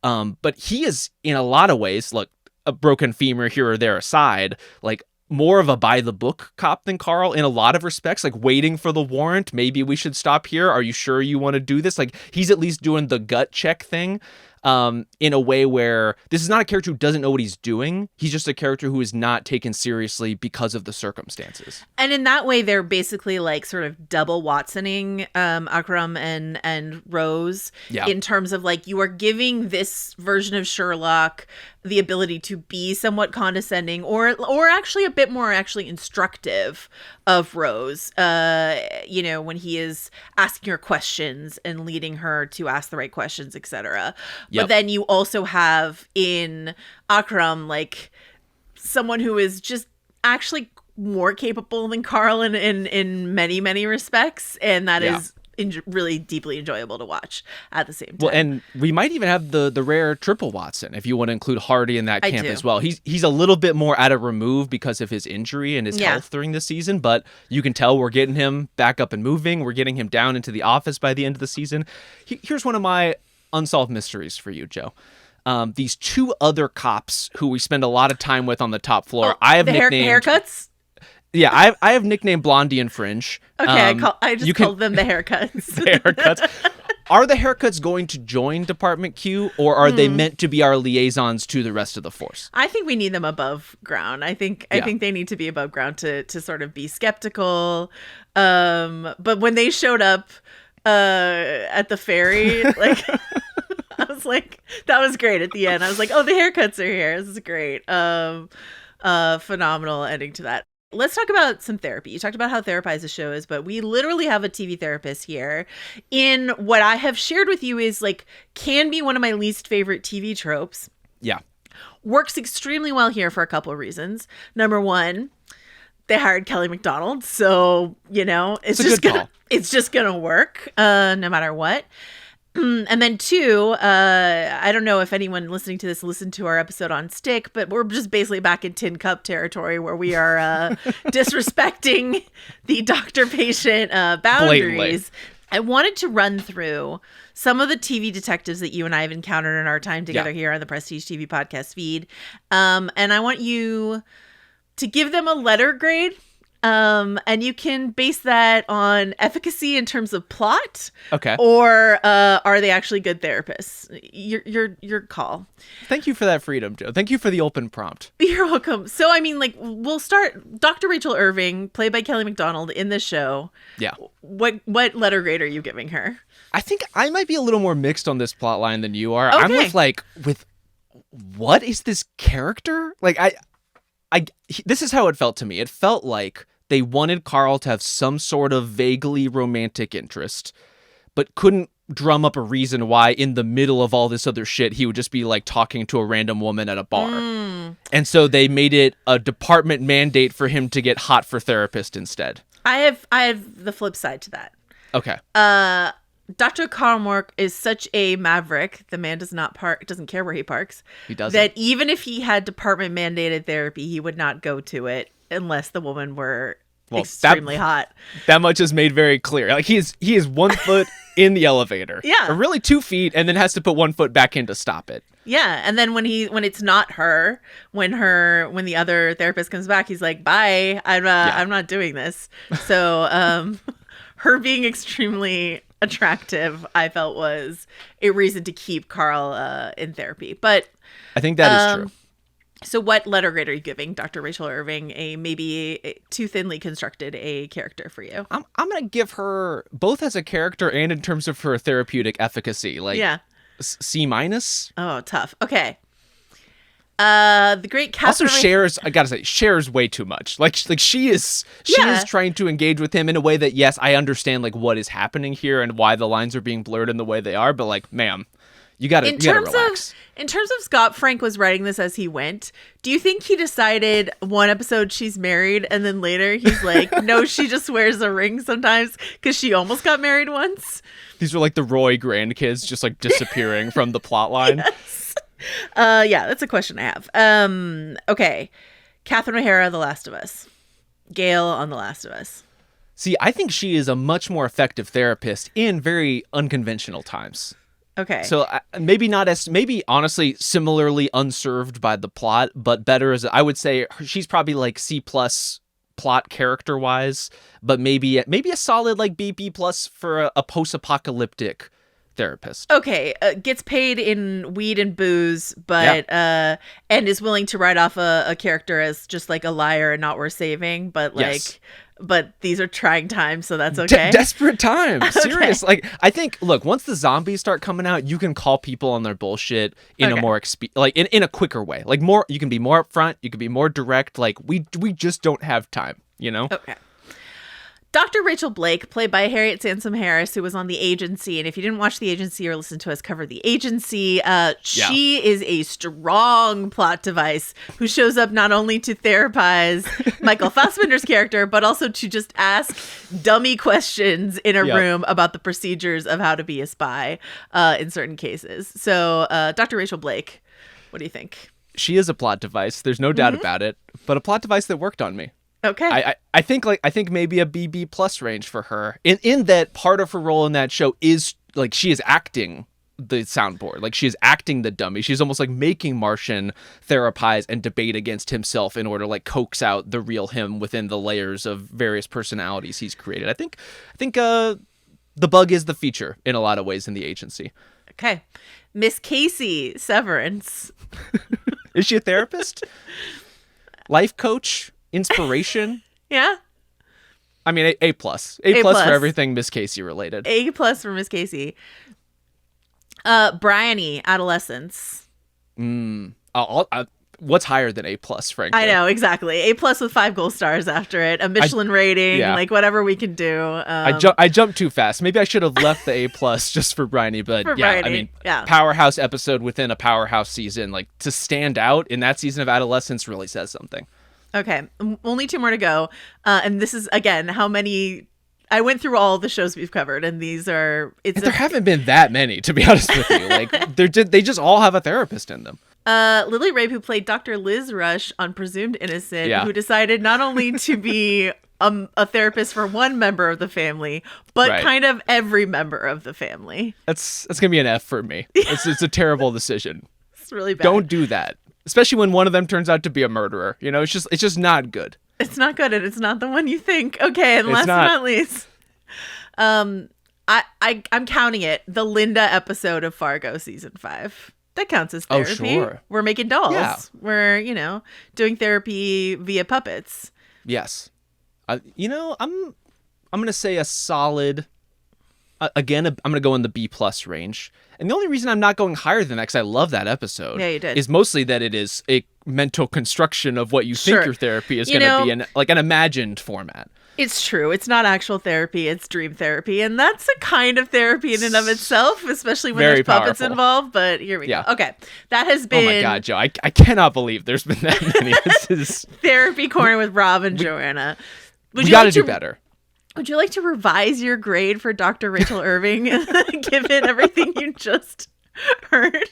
But he is, in a lot of ways, look, a broken femur here or there aside, like, more of a by-the-book cop than Carl in a lot of respects, like waiting for the warrant. Maybe we should stop here. Are you sure you want to do this? Like, he's at least doing the gut check thing in a way where this is not a character who doesn't know what he's doing. He's just a character who is not taken seriously because of the circumstances. And in that way, they're basically like sort of double Watsoning Akram and Rose in terms of like, you are giving this version of Sherlock the ability to be somewhat condescending or actually a bit more actually instructive of Rose, when he is asking her questions and leading her to ask the right questions, etc. But then you also have in Akram, like, someone who is just actually more capable than Carl in many, many respects. And that is really deeply enjoyable to watch at the same time. Well, and we might even have the rare triple Watson if you want to include Hardy in that camp as well. He's a little bit more out of remove because of his injury and his health during the season, but you can tell we're getting him back up and moving. We're getting him down into the office by the end of the season. Here's one of my unsolved mysteries for you, Joe. These two other cops who we spend a lot of time with on the top floor. I have nicknamed haircuts. Yeah, I have nicknamed Blondie and Fringe. Okay, I just called them the haircuts. The haircuts. Are the haircuts going to join Department Q, or are they meant to be our liaisons to the rest of the force? I think we need them above ground. I think they need to be above ground to sort of be skeptical. But when they showed up at the ferry, like I was like, that was great at the end. I was like, oh, the haircuts are here. This is great. Phenomenal ending to that. Let's talk about some therapy. You talked about how therapized the show is, but we literally have a TV therapist here. In what I have shared with you is like, can be one of my least favorite TV tropes. Yeah. Works extremely well here for a couple of reasons. Number one, they hired Kelly MacDonald. So, it's just gonna work no matter what. And then two, I don't know if anyone listening to this listened to our episode on Stick, but we're just basically back in Tin Cup territory where we are disrespecting the doctor-patient boundaries. Blatantly. I wanted to run through some of the TV detectives that you and I have encountered in our time together here on the Prestige TV podcast feed. And I want you to give them a letter grade. And you can base that on efficacy in terms of plot. Okay. Or are they actually good therapists? Your call. Thank you for that freedom, Joe. Thank you for the open prompt. You're welcome. So, I mean, like, we'll start. Dr. Rachel Irving, played by Kelly MacDonald in the show. Yeah. What letter grade are you giving her? I think I might be a little more mixed on this plot line than you are. Okay. I'm with what is this character? Like, this is how it felt to me. It felt like they wanted Carl to have some sort of vaguely romantic interest, but couldn't drum up a reason why in the middle of all this other shit, he would just be like talking to a random woman at a bar. And so they made it a department mandate for him to get hot for therapist instead. I have the flip side to that. Okay. Dr. Carl Mork is such a maverick. The man doesn't care where he parks. He doesn't. That even if he had department mandated therapy, he would not go to it unless the woman were extremely hot. That much is made very clear. Like he is 1 foot in the elevator. Yeah. Or really 2 feet, and then has to put 1 foot back in to stop it. Yeah. And then when it's not her, when the other therapist comes back, he's like, bye, I'm not doing this. So her being extremely attractive, I felt, was a reason to keep Carl in therapy. But I think that is true. So what letter grade are you giving Dr. Rachel Irving, too thinly constructed a character for you? I'm going to give her, both as a character and in terms of her therapeutic efficacy, C-. Oh, tough. Okay. The great Catherine. Also I gotta say, shares way too much. Like she is trying to engage with him in a way that, yes, I understand like what is happening here and why the lines are being blurred in the way they are, but like, ma'am, you gotta relax. In terms of Scott Frank was writing this as he went, do you think he decided one episode she's married and then later he's like, no, she just wears a ring sometimes because she almost got married once? These are like the Roy grandkids just like disappearing from the plot line. Yes. Yeah, that's a question I have. Okay. Catherine O'Hara, The Last of Us. Gail on The Last of Us. See, I think she is a much more effective therapist in very unconventional times. Okay. So maybe honestly similarly unserved by the plot, but better as I would say she's probably like C+ plot character wise, but maybe a solid like B+ for a post-apocalyptic therapist. Okay, gets paid in weed and booze, but and is willing to write off a character as just like a liar and not worth saving, but like but these are trying times, so that's okay. Desperate times. Okay. Serious. Like I think look, once the zombies start coming out, you can call people on their bullshit in a more in a quicker way. Like more, you can be more upfront, you can be more direct. Like we just don't have time, you know? Okay. Dr. Rachel Blake, played by Harriet Sansom Harris, who was on The Agency. And if you didn't watch The Agency or listen to us cover The Agency, she is a strong plot device who shows up not only to therapize Michael Fassbender's character, but also to just ask dummy questions in a room about the procedures of how to be a spy in certain cases. So, Dr. Rachel Blake, what do you think? She is a plot device. There's no doubt about it, but a plot device that worked on me. Okay. I think maybe a BB plus range for her. In that part of her role in that show is like she is acting the soundboard. Like she is acting the dummy. She's almost like making Martian therapize and debate against himself in order to like coax out the real him within the layers of various personalities he's created. I think the bug is the feature in a lot of ways in The Agency. Okay. Miss Casey, Severance. Is she a therapist? Life coach? Inspiration? Yeah. I mean, A plus. A plus for everything Miss Casey related. A plus for Miss Casey. Bryony, Adolescence. What's higher than A plus, frankly? I know, exactly. A plus with 5 gold stars after it. A Michelin rating, like whatever we can do. I jumped too fast. Maybe I should have left the A plus just for Bryony, but Bryony. I mean, powerhouse episode within a powerhouse season. Like to stand out in that season of Adolescence really says something. Okay, only 2 more to go. And this is, again, how many... I went through all the shows we've covered, and these are... There haven't been that many, to be honest with you. Like, they just all have a therapist in them. Lily Rabe, who played Dr. Liz Rush on Presumed Innocent, who decided not only to be a therapist for one member of the family, but kind of every member of the family. That's going to be an F for me. It's a terrible decision. It's really bad. Don't do that. Especially when one of them turns out to be a murderer. You know, it's just not good. It's not good, and it's not the one you think. Okay, and last but not least, I'm counting it. The Linda episode of Fargo season 5. That counts as therapy. Oh, sure. We're making dolls. Yeah. We're, doing therapy via puppets. Yes. I'm going to say a solid. Again, I'm going to go in the B plus range. And the only reason I'm not going higher than that, because I love that episode, you did, is mostly that it is a mental construction of what you think your therapy is going to be in like an imagined format. It's true. It's not actual therapy. It's dream therapy. And that's a kind of therapy in and of itself, especially when there's puppets involved. But here we go. Okay. That has been... Oh my God, Joe. I cannot believe there's been that many. This is... Therapy Corner with Rob and Joanna. We got to do better. Would you like to revise your grade for Dr. Rachel Irving, given everything you just heard?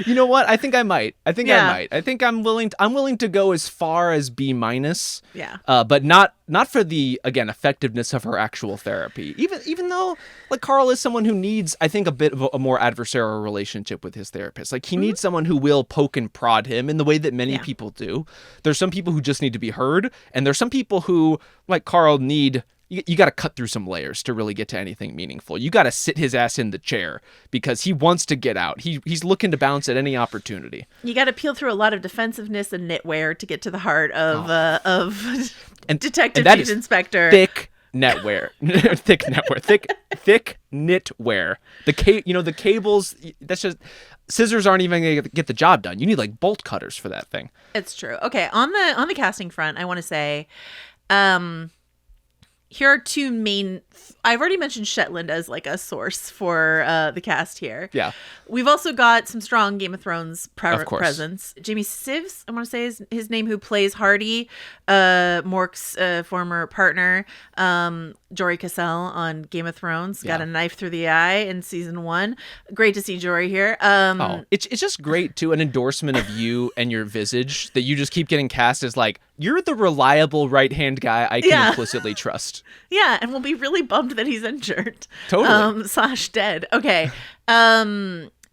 You know what? I think I might. I think I'm willing to go as far as B minus. Yeah. But not for the, again, effectiveness of her actual therapy. Even though like Carl is someone who needs, I think, a bit of a more adversarial relationship with his therapist. Like he needs someone who will poke and prod him in the way that many people do. There's some people who just need to be heard, and there's some people who, like Carl, need... You got to cut through some layers to really get to anything meaningful. You got to sit his ass in the chair because he wants to get out. He's looking to bounce at any opportunity. You got to peel through a lot of defensiveness and knitwear to get to the heart of Detective Chief Inspector. Thick knitwear, thick knitwear. The cables. That's just scissors aren't even gonna get the job done. You need like bolt cutters for that thing. It's true. Okay, on the casting front, I want to say. Here are 2 main... I've already mentioned Shetland as like a source for the cast here. Yeah. We've also got some strong Game of Thrones presence. Jamie Sivs, I want to say his name, who plays Hardy, Mork's former partner. Jory Cassell on Game of Thrones got a knife through the eye in season 1. Great to see Jory here. It's just great too, an endorsement of you and your visage that you just keep getting cast as like, you're the reliable right-hand guy I can implicitly trust. Yeah, and we'll be really bummed that he's injured. Totally. / dead. Okay.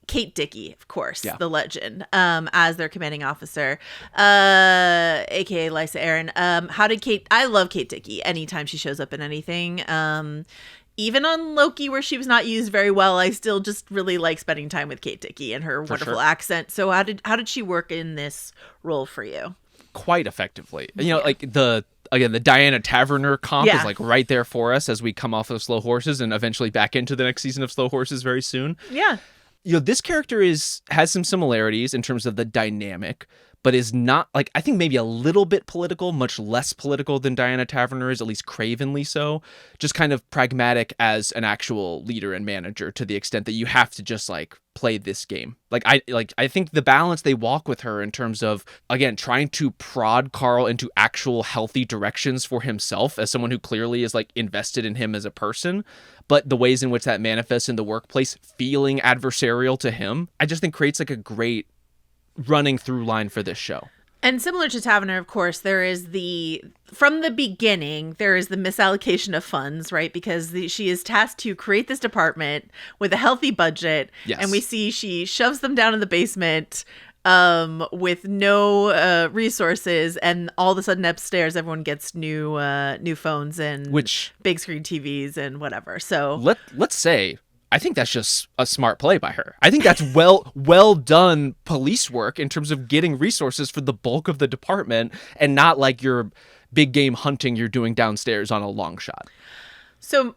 Kate Dickie, of course, the legend, as their commanding officer, aka Lysa Arryn. I love Kate Dickie anytime she shows up in anything. Even on Loki, where she was not used very well, I still just really like spending time with Kate Dickie and her wonderful accent. So how did she work in this role for you? Quite effectively. Like the Diana Taverner comp is like right there for us as we come off of Slow Horses and eventually back into the next season of Slow Horses very soon. Yeah. This character has some similarities in terms of the dynamic, but is not, like, I think maybe a little bit political, much less political than Diana Taverner is, at least cravenly so. Just kind of pragmatic as an actual leader and manager, to the extent that you have to just like play this game. I think the balance they walk with her in terms of, again, trying to prod Carl into actual healthy directions for himself as someone who clearly is like invested in him as a person, but the ways in which that manifests in the workplace feeling adversarial to him, I just think creates like a great running through line for this show. And similar to Taverner, of course, there is from the beginning, there is the misallocation of funds, right? Because she is tasked to create this department with a healthy budget. Yes. And we see she shoves them down in the basement with no resources. And all of a sudden upstairs, everyone gets new phones and big screen TVs and whatever. So let's say, I think that's just a smart play by her. I think that's well done police work in terms of getting resources for the bulk of the department, and not like your big game hunting you're doing downstairs on a long shot. So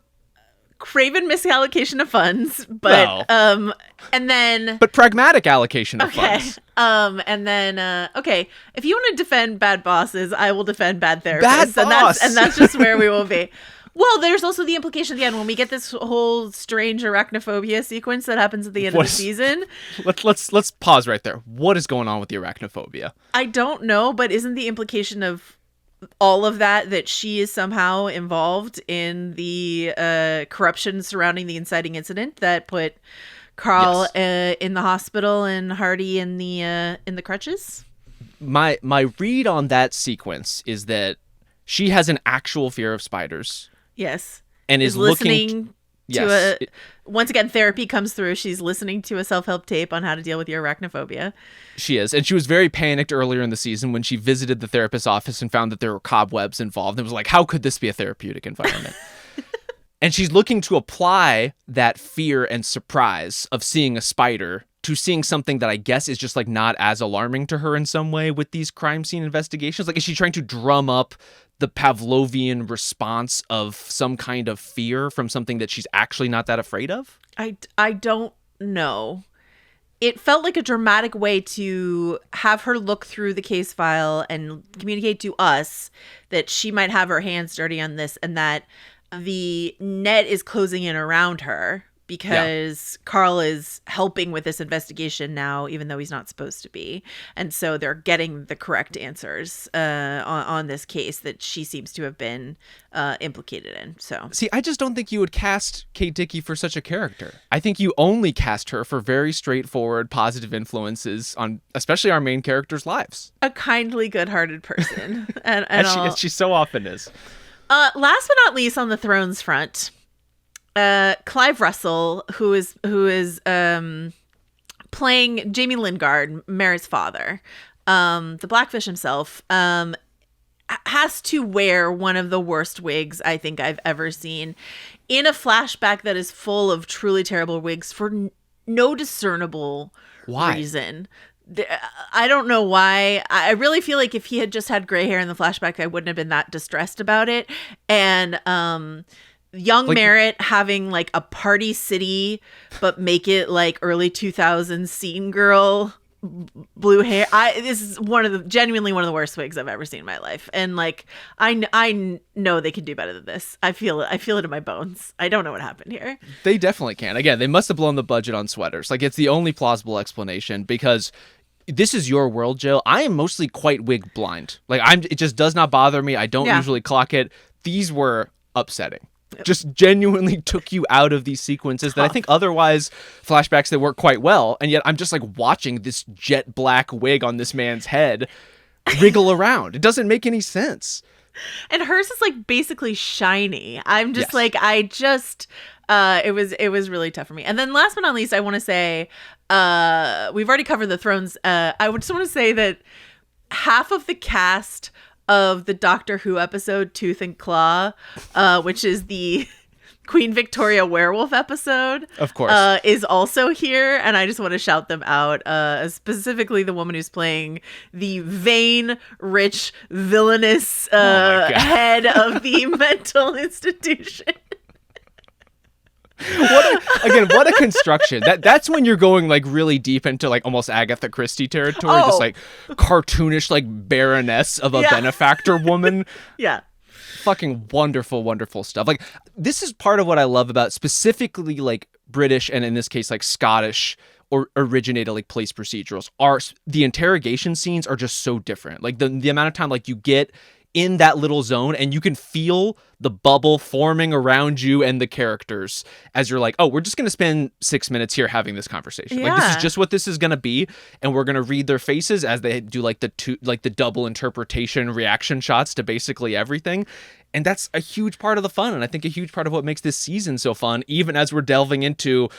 craven misallocation of funds, but and then but pragmatic allocation of funds. And then okay, if you want to defend bad bosses, I will defend bad therapists. And that's just where we will be. Well, there's also the implication at the end when we get this whole strange arachnophobia sequence that happens at the end of the season. Let's pause right there. What is going on with the arachnophobia? I don't know, but isn't the implication of all of that she is somehow involved in the corruption surrounding the inciting incident that put Carl in the hospital and Hardy in the crutches? My read on that sequence is that she has an actual fear of spiders. Yes. And is listening to once again, therapy comes through. She's listening to a self-help tape on how to deal with your arachnophobia. She is. And she was very panicked earlier in the season when she visited the therapist's office and found that there were cobwebs involved. It was like, how could this be a therapeutic environment? And she's looking to apply that fear and surprise of seeing a spider to seeing something that I guess is just like not as alarming to her in some way with these crime scene investigations. Like, is she trying to drum up the Pavlovian response of some kind of fear from something that she's actually not that afraid of? I don't know. It felt like a dramatic way to have her look through the case file and communicate to us that she might have her hands dirty on this, and that the net is closing in around her because Carl is helping with this investigation now, even though he's not supposed to be. And so they're getting the correct answers on this case that she seems to have been implicated in. So, see, I just don't think you would cast Kate Dickie for such a character. I think you only cast her for very straightforward, positive influences on especially our main characters' lives. A kindly, good-hearted person. and as she so often is. Last but not least, on the Thrones front, Clive Russell, who is playing Jamie Lingard, Merritt's father, the Blackfish himself, has to wear one of the worst wigs I think I've ever seen in a flashback that is full of truly terrible wigs for no discernible reason. I don't know why. I really feel like if he had just had gray hair in the flashback, I wouldn't have been that distressed about it. And young Merritt having like a Party City, but make it like early 2000s scene girl blue hair. This is genuinely one of the worst wigs I've ever seen in my life. And like, I know they can do better than this. I feel it in my bones. I don't know what happened here. They definitely can. Again, they must have blown the budget on sweaters. Like, it's the only plausible explanation, because this is your world, Jill. I am mostly quite wig blind. Like, it just does not bother me. I don't usually clock it. These were upsetting. Just genuinely took you out of these sequences that I think otherwise flashbacks that work quite well. And yet I'm just like watching this jet black wig on this man's head wriggle around. It doesn't make any sense. And hers is like basically shiny. I'm just like, it was really tough for me. And then last but not least, I want to say, we've already covered the Thrones. I would just want to say that half of the cast of the Doctor Who episode Tooth and Claw, which is the Queen Victoria werewolf episode, of course, is also here, and I just want to shout them out, specifically the woman who's playing the vain, rich, villainous head of the mental institution. What a construction. That's when you're going like really deep into like almost Agatha Christie territory, this like cartoonish like baroness of a benefactor woman. Yeah. Fucking wonderful, wonderful stuff. Like, this is part of what I love about specifically like British and in this case like Scottish or originated like police procedurals. Are the interrogation scenes are just so different. Like the amount of time like you get in that little zone and you can feel the bubble forming around you and the characters as you're like, oh, we're just going to spend 6 minutes here having this conversation. Like, this is just what this is going to be. And we're going to read their faces as they do like the double interpretation reaction shots to basically everything. And that's a huge part of the fun. And I think a huge part of what makes this season so fun, even as we're delving into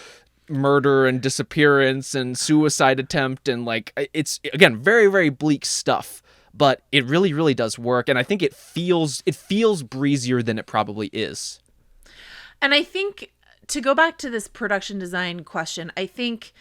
murder and disappearance and suicide attempt. And like, it's again, very, very bleak stuff. But it really, really does work, and I think it feels breezier than it probably is. And I think, to go back to this production design question, I think,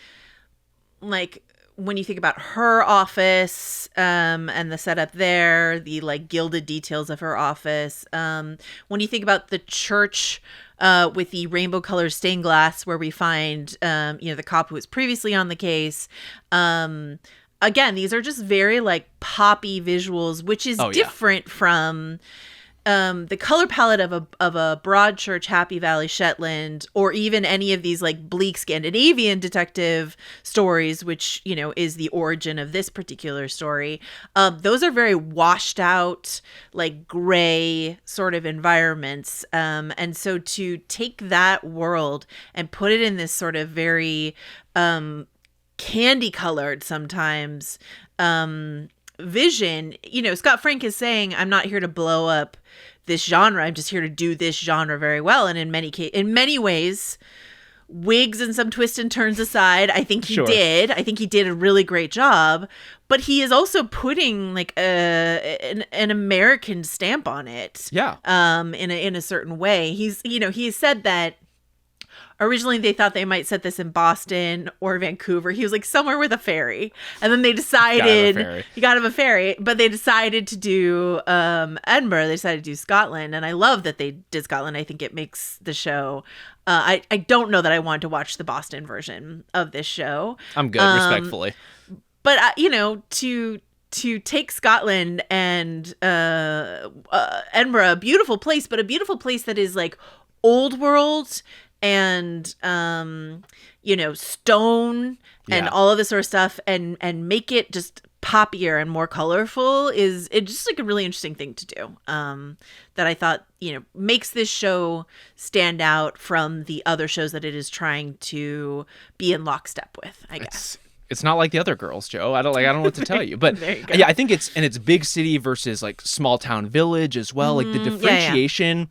like, when you think about her office and the setup there, the, like, gilded details of her office, when you think about the church with the rainbow-colored stained glass where we find, the cop who was previously on the case, again, these are just very like poppy visuals, which is different from the color palette of a Broadchurch, Happy Valley, Shetland, or even any of these like bleak Scandinavian detective stories, which, you know, is the origin of this particular story. Those are very washed out, like gray sort of environments. And so to take that world and put it in this sort of very candy colored sometimes vision, you know, Scott Frank is saying, I'm not here to blow up this genre, I'm just here to do this genre very well. And in many ways, wigs and some twists and turns aside, I think he did a really great job, but he is also putting like an American stamp on it, in a certain way. He said that originally they thought they might set this in Boston or Vancouver. He was like, somewhere with a ferry. And then they decided, you gotta have a ferry, but they decided to do Edinburgh. They decided to do Scotland. And I love that they did Scotland. I think it makes the show. I don't know that I want to watch the Boston version of this show. I'm good, respectfully. But, to take Scotland and Edinburgh, a beautiful place, but a beautiful place that is like old world and stone and all of this sort of stuff, and make it just poppier and more colorful is just like a really interesting thing to do, that I thought, makes this show stand out from the other shows that it is trying to be in lockstep with, I guess. It's not like the other girls, Joe. I don't know what to tell you. But yeah, I think it's big city versus like small town village as well. Like the differentiation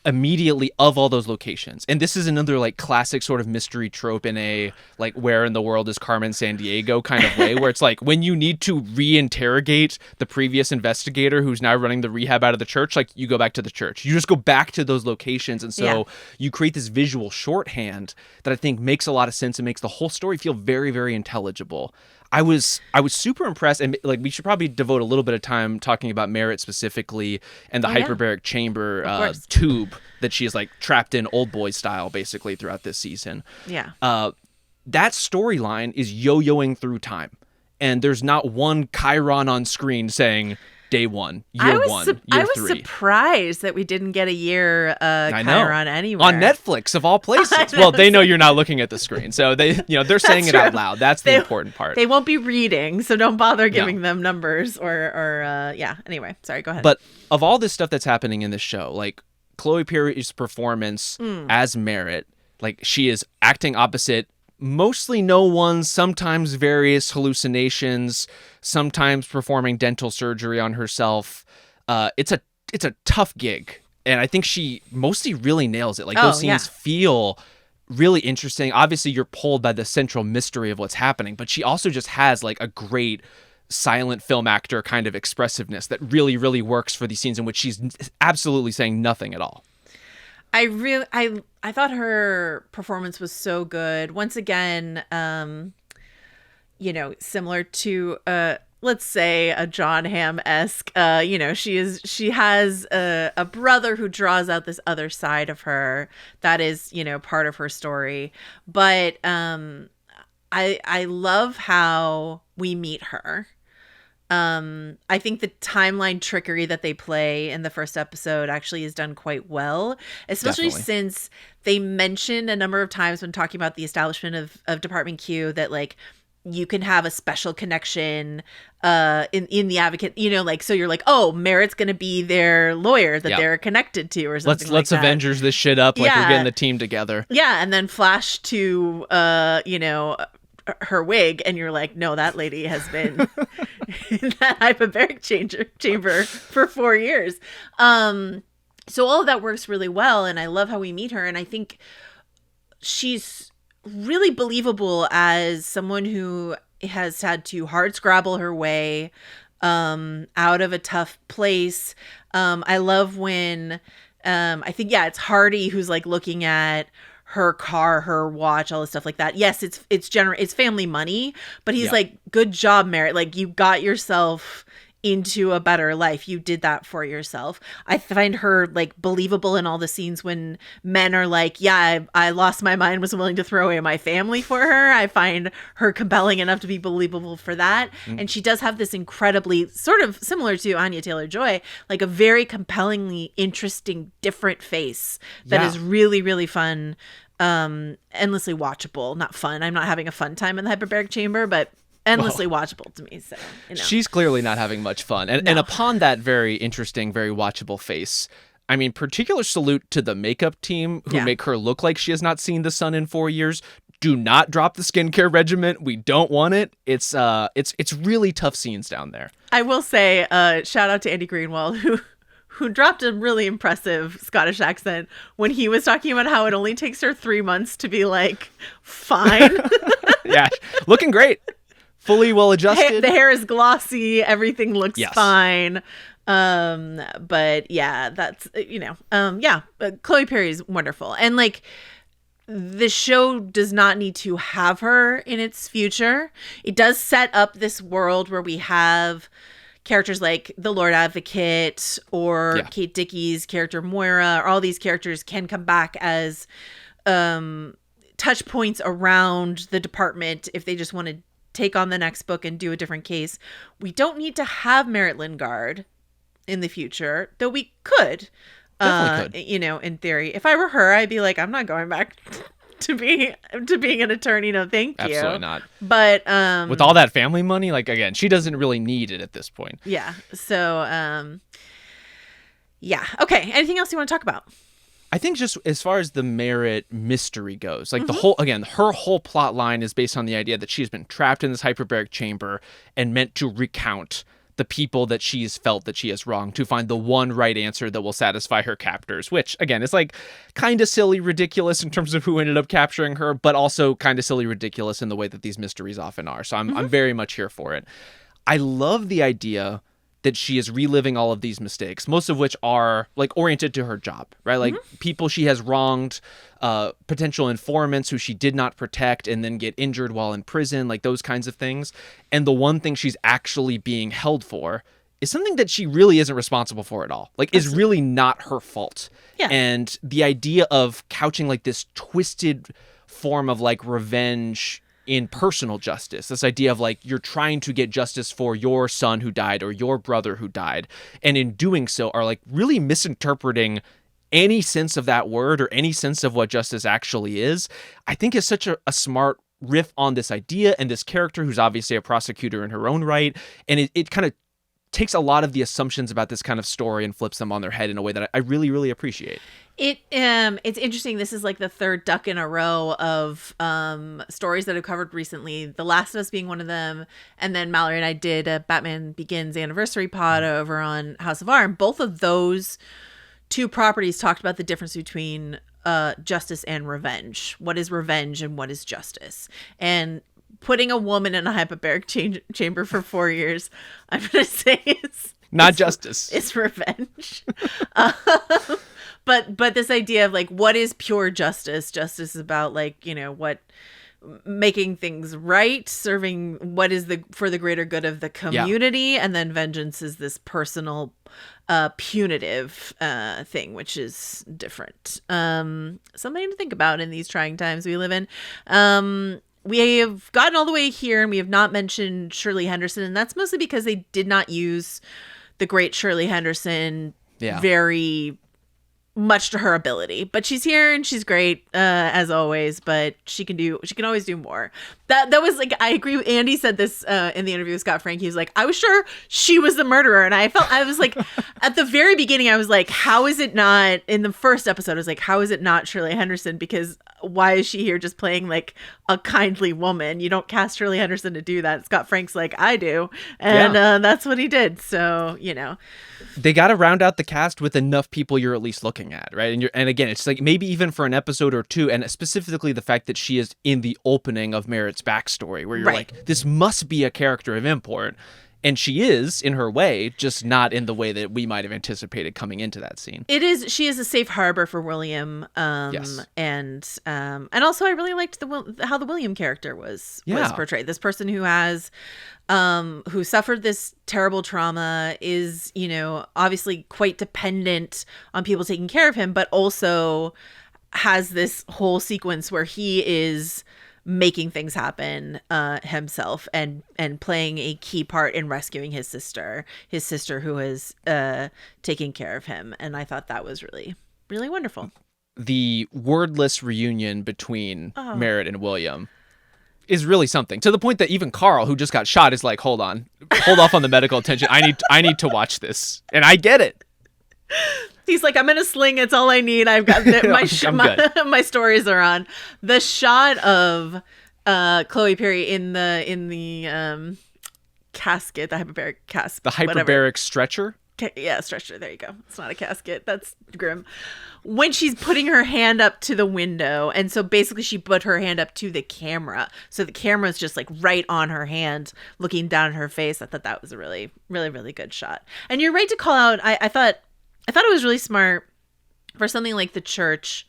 immediately of all those locations. And this is another like classic sort of mystery trope in a like where in the world is Carmen Sandiego kind of way, where it's like when you need to reinterrogate the previous investigator who's now running the rehab out of the church, like you go back to the church. You just go back to those locations. And so you create this visual shorthand that I think makes a lot of sense and makes the whole story feel very, very intelligible. I was super impressed, and like we should probably devote a little bit of time talking about Merritt specifically and the hyperbaric chamber tube that she is like trapped in old boy style basically throughout this season. Yeah. That storyline is yo-yoing through time, and there's not one Chiron on screen saying day 1, year 1, year 3. I was surprised that we didn't get a year Chiron anywhere. On Netflix, of all places. Well, they know you're not looking at the screen, so they're saying it out loud. That's the important part. They won't be reading, so don't bother giving them numbers anyway, sorry, go ahead. But of all this stuff that's happening in this show, like Chloe Perry's performance as Merritt, like she is acting opposite mostly no one, sometimes various hallucinations, sometimes performing dental surgery on herself. It's a tough gig, and I think she mostly really nails it. Like those scenes feel really interesting. Obviously, you're pulled by the central mystery of what's happening, but she also just has like a great silent film actor kind of expressiveness that really, really works for these scenes in which she's absolutely saying nothing at all. I thought her performance was so good. Once again, similar to let's say a John Hamm-esque, she has a brother who draws out this other side of her that is, part of her story. But I love how we meet her. I think the timeline trickery that they play in the first episode actually is done quite well, especially Definitely. since they mentioned a number of times when talking about the establishment of Department Q that like you can have a special connection in the advocate, so you're like, oh, Merritt's gonna be their lawyer that they're connected to or something. Let's like that. Avengers this shit up, like we're getting the team together. Yeah, and then flash to her wig, and you're like, no, that lady has been in that hyperbaric chamber for 4 years. So all of that works really well, and I love how we meet her, and I think she's really believable as someone who has had to hard scrabble her way out of a tough place. I love when I think it's Hardy who's like looking at her car, her watch, all this stuff like that. Yes, it's family money, but he's like, good job, Merritt. Like, you got yourself into a better life. You did that for yourself. I find her like believable in all the scenes when men are like, yeah, I lost my mind, was willing to throw away my family for her. I find her compelling enough to be believable for that. And she does have this incredibly, sort of similar to Anya Taylor-Joy, like a very compellingly interesting, different face that is really, really fun, endlessly watchable. Not fun. I'm not having a fun time in the hyperbaric chamber, but endlessly watchable to me. So she's clearly not having much fun. And upon that very interesting, very watchable face, I mean, particular salute to the makeup team who make her look like she has not seen the sun in 4 years. Do not drop the skincare regimen. We don't want it. It's really tough scenes down there. I will say, shout out to Andy Greenwald who dropped a really impressive Scottish accent when he was talking about how it only takes her 3 months to be like fine. Yeah, looking great. Fully well adjusted. The hair is glossy. Everything looks fine. But yeah, that's, Chloe Perry is wonderful. And like, the show does not need to have her in its future. It does set up this world where we have characters like the Lord Advocate or Kate Dickey's character Moira, or all these characters can come back as touch points around the department if they just want to take on the next book and do a different case. We don't need to have Merritt Lingard in the future, though we could. Definitely could. In theory. If I were her, I'd be like, I'm not going back to being an attorney. No, thank you. Absolutely not. But with all that family money, like, again, she doesn't really need it at this point. Yeah. So okay. Anything else you want to talk about? I think just as far as the Merritt mystery goes, like her whole plot line is based on the idea that she's been trapped in this hyperbaric chamber and meant to recount the people that she's felt that she has wronged to find the one right answer that will satisfy her captors, which again is like kind of silly, ridiculous in terms of who ended up capturing her, but also kind of silly, ridiculous in the way that these mysteries often are. So I'm very much here for it. I love the idea that she is reliving all of these mistakes, most of which are like oriented to her job, right? Like people she has wronged, potential informants who she did not protect and then get injured while in prison, like those kinds of things. And the one thing she's actually being held for is something that she really isn't responsible for at all. Like, is really not her fault. Yeah. And the idea of couching like this twisted form of like revenge in personal justice, this idea of like you're trying to get justice for your son who died or your brother who died, and in doing so are like really misinterpreting any sense of that word or any sense of what justice actually is, I think is such a smart riff on this idea and this character who's obviously a prosecutor in her own right. And it kind of takes a lot of the assumptions about this kind of story and flips them on their head in a way that I really, really appreciate. It's interesting. This is like the third duck in a row of stories that I've covered recently. The Last of Us being one of them, and then Mallory and I did a Batman Begins anniversary pod over on House of R. And both of those two properties talked about the difference between justice and revenge. What is revenge and what is justice? And putting a woman in a hyperbaric chamber for 4 years, I'm going to say it's justice. It's revenge. But this idea of like, what is pure justice? Justice is about like, what making things right, serving what is for the greater good of the community, and then vengeance is this personal punitive thing, which is different. Something to think about in these trying times we live in. We have gotten all the way here and we have not mentioned Shirley Henderson, and that's mostly because they did not use the great Shirley Henderson very much to her ability, but she's here and she's great as always, but she can always do more. That was like, I agree with Andy said this in the interview with Scott Frank. He was like, I was sure she was the murderer, and I was like at the very beginning I was like, how is it not, in the first episode I was like, how is it not Shirley Henderson, because why is she here just playing like a kindly woman? You don't cast Shirley Henderson to do that. Scott Frank's like, I do, and that's what he did. So they got to round out the cast with enough people you're at least looking at, right? And again, it's like maybe even for an episode or two, and specifically the fact that she is in the opening of Merritt's backstory, where you're like, this must be a character of import. And she is, in her way, just not in the way that we might have anticipated coming into that scene. She is a safe harbor for William. Yes. And also I really liked how the William character was portrayed. This person who has, who suffered this terrible trauma, is, obviously quite dependent on people taking care of him, but also has this whole sequence where he is making things happen himself and playing a key part in rescuing his sister who is taking care of him. And I thought that was really, really wonderful. The wordless reunion between Merritt and William is really something, to the point that even Carl, who just got shot, is like, hold off on the medical attention. I need to watch this. And I get it. He's like, I'm in a sling. It's all I need. I've got my stories are on. The shot of Chloe Perry in the casket, the hyperbaric casket, the hyperbaric stretcher. Yeah, stretcher. There you go. It's not a casket. That's grim. When she's putting her hand up to the window, and so basically she put her hand up to the camera, so the camera's just like right on her hand, looking down at her face. I thought that was a really, really, really good shot. And you're right to call out. I thought it was really smart for something like the church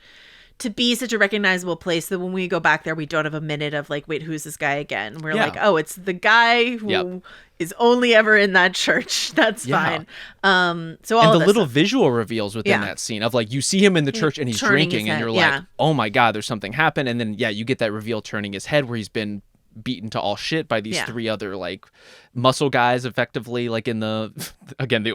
to be such a recognizable place that when we go back there, we don't have a minute of like, wait, who's this guy again? We're like, oh, it's the guy who is only ever in that church. That's fine. So all and the little stuff. Visual reveals within that scene of like, you see him in the church and he's drinking and you're like, oh my God, there's something happened. And then, you get that reveal turning his head where he's been beaten to all shit by these three other like muscle guys, effectively, like in the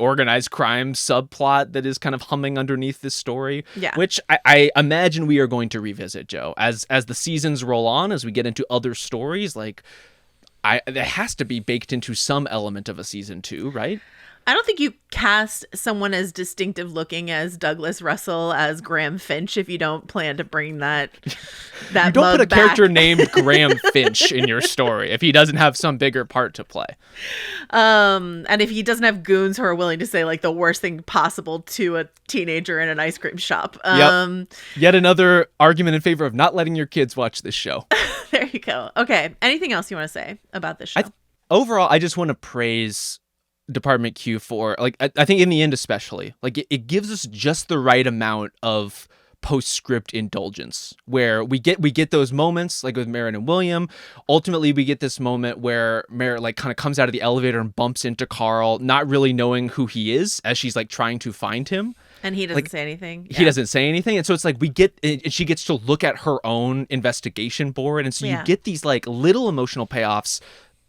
organized crime subplot that is kind of humming underneath this story, which I imagine we are going to revisit, Joe, as the seasons roll on, as we get into other stories. Like it has to be baked into some element of a season 2, right? I don't think you cast someone as distinctive looking as Douglas Russell as Graham Finch if you don't plan to bring that you don't put a character named Graham Finch in your story if he doesn't have some bigger part to play. And if he doesn't have goons who are willing to say like the worst thing possible to a teenager in an ice cream shop. Yet another argument in favor of not letting your kids watch this show. There you go. Okay. Anything else you want to say about this show? Overall, I just want to praise Department Q for, like, I think in the end especially, like it gives us just the right amount of postscript indulgence where we get those moments like with Merritt and William. Ultimately we get this moment where Merritt like kind of comes out of the elevator and bumps into Carl, not really knowing who he is as she's like trying to find him, and he doesn't say anything. He doesn't say anything, and so it's like she gets to look at her own investigation board, and so you get these like little emotional payoffs,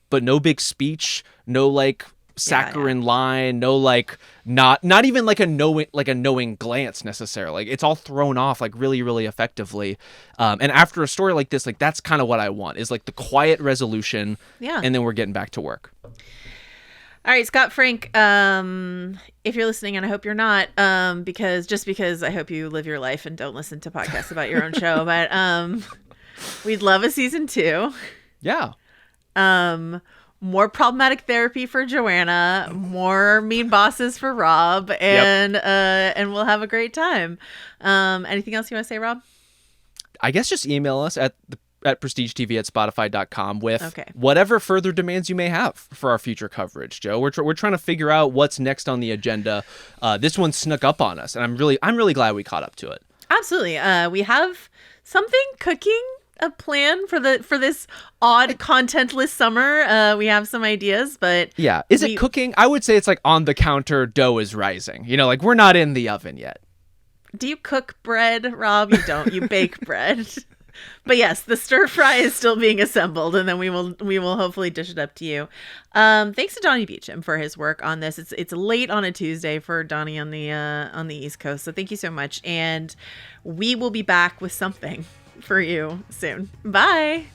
but no big speech, no like saccharine line, no like not even like a knowing glance necessarily. Like it's all thrown off like really, really effectively. And after a story like this, like that's kind of what I want, is like the quiet resolution. Yeah. And then we're getting back to work. All right, Scott Frank, if you're listening, and I hope you're not, because I hope you live your life and don't listen to podcasts about your own show, but we'd love a season 2. Yeah. More problematic therapy for Joanna, more mean bosses for Rob, and we'll have a great time. Anything else you want to say, Rob? I guess just email us at prestigetv@spotify.com with whatever further demands you may have for our future coverage, Joe. We're trying to figure out what's next on the agenda. This one snuck up on us, and I'm really glad we caught up to it. Absolutely. We have something cooking a plan for this odd contentless summer. We have some ideas, but yeah. Is it cooking? I would say it's like on the counter, dough is rising. You know, like we're not in the oven yet. Do you cook bread, Rob? You don't. You bake bread. But yes, the stir fry is still being assembled, and then we will hopefully dish it up to you. Thanks to Donnie Beacham for his work on this. It's late on a Tuesday for Donnie on the East Coast, so thank you so much. And we will be back with something for you soon. Bye.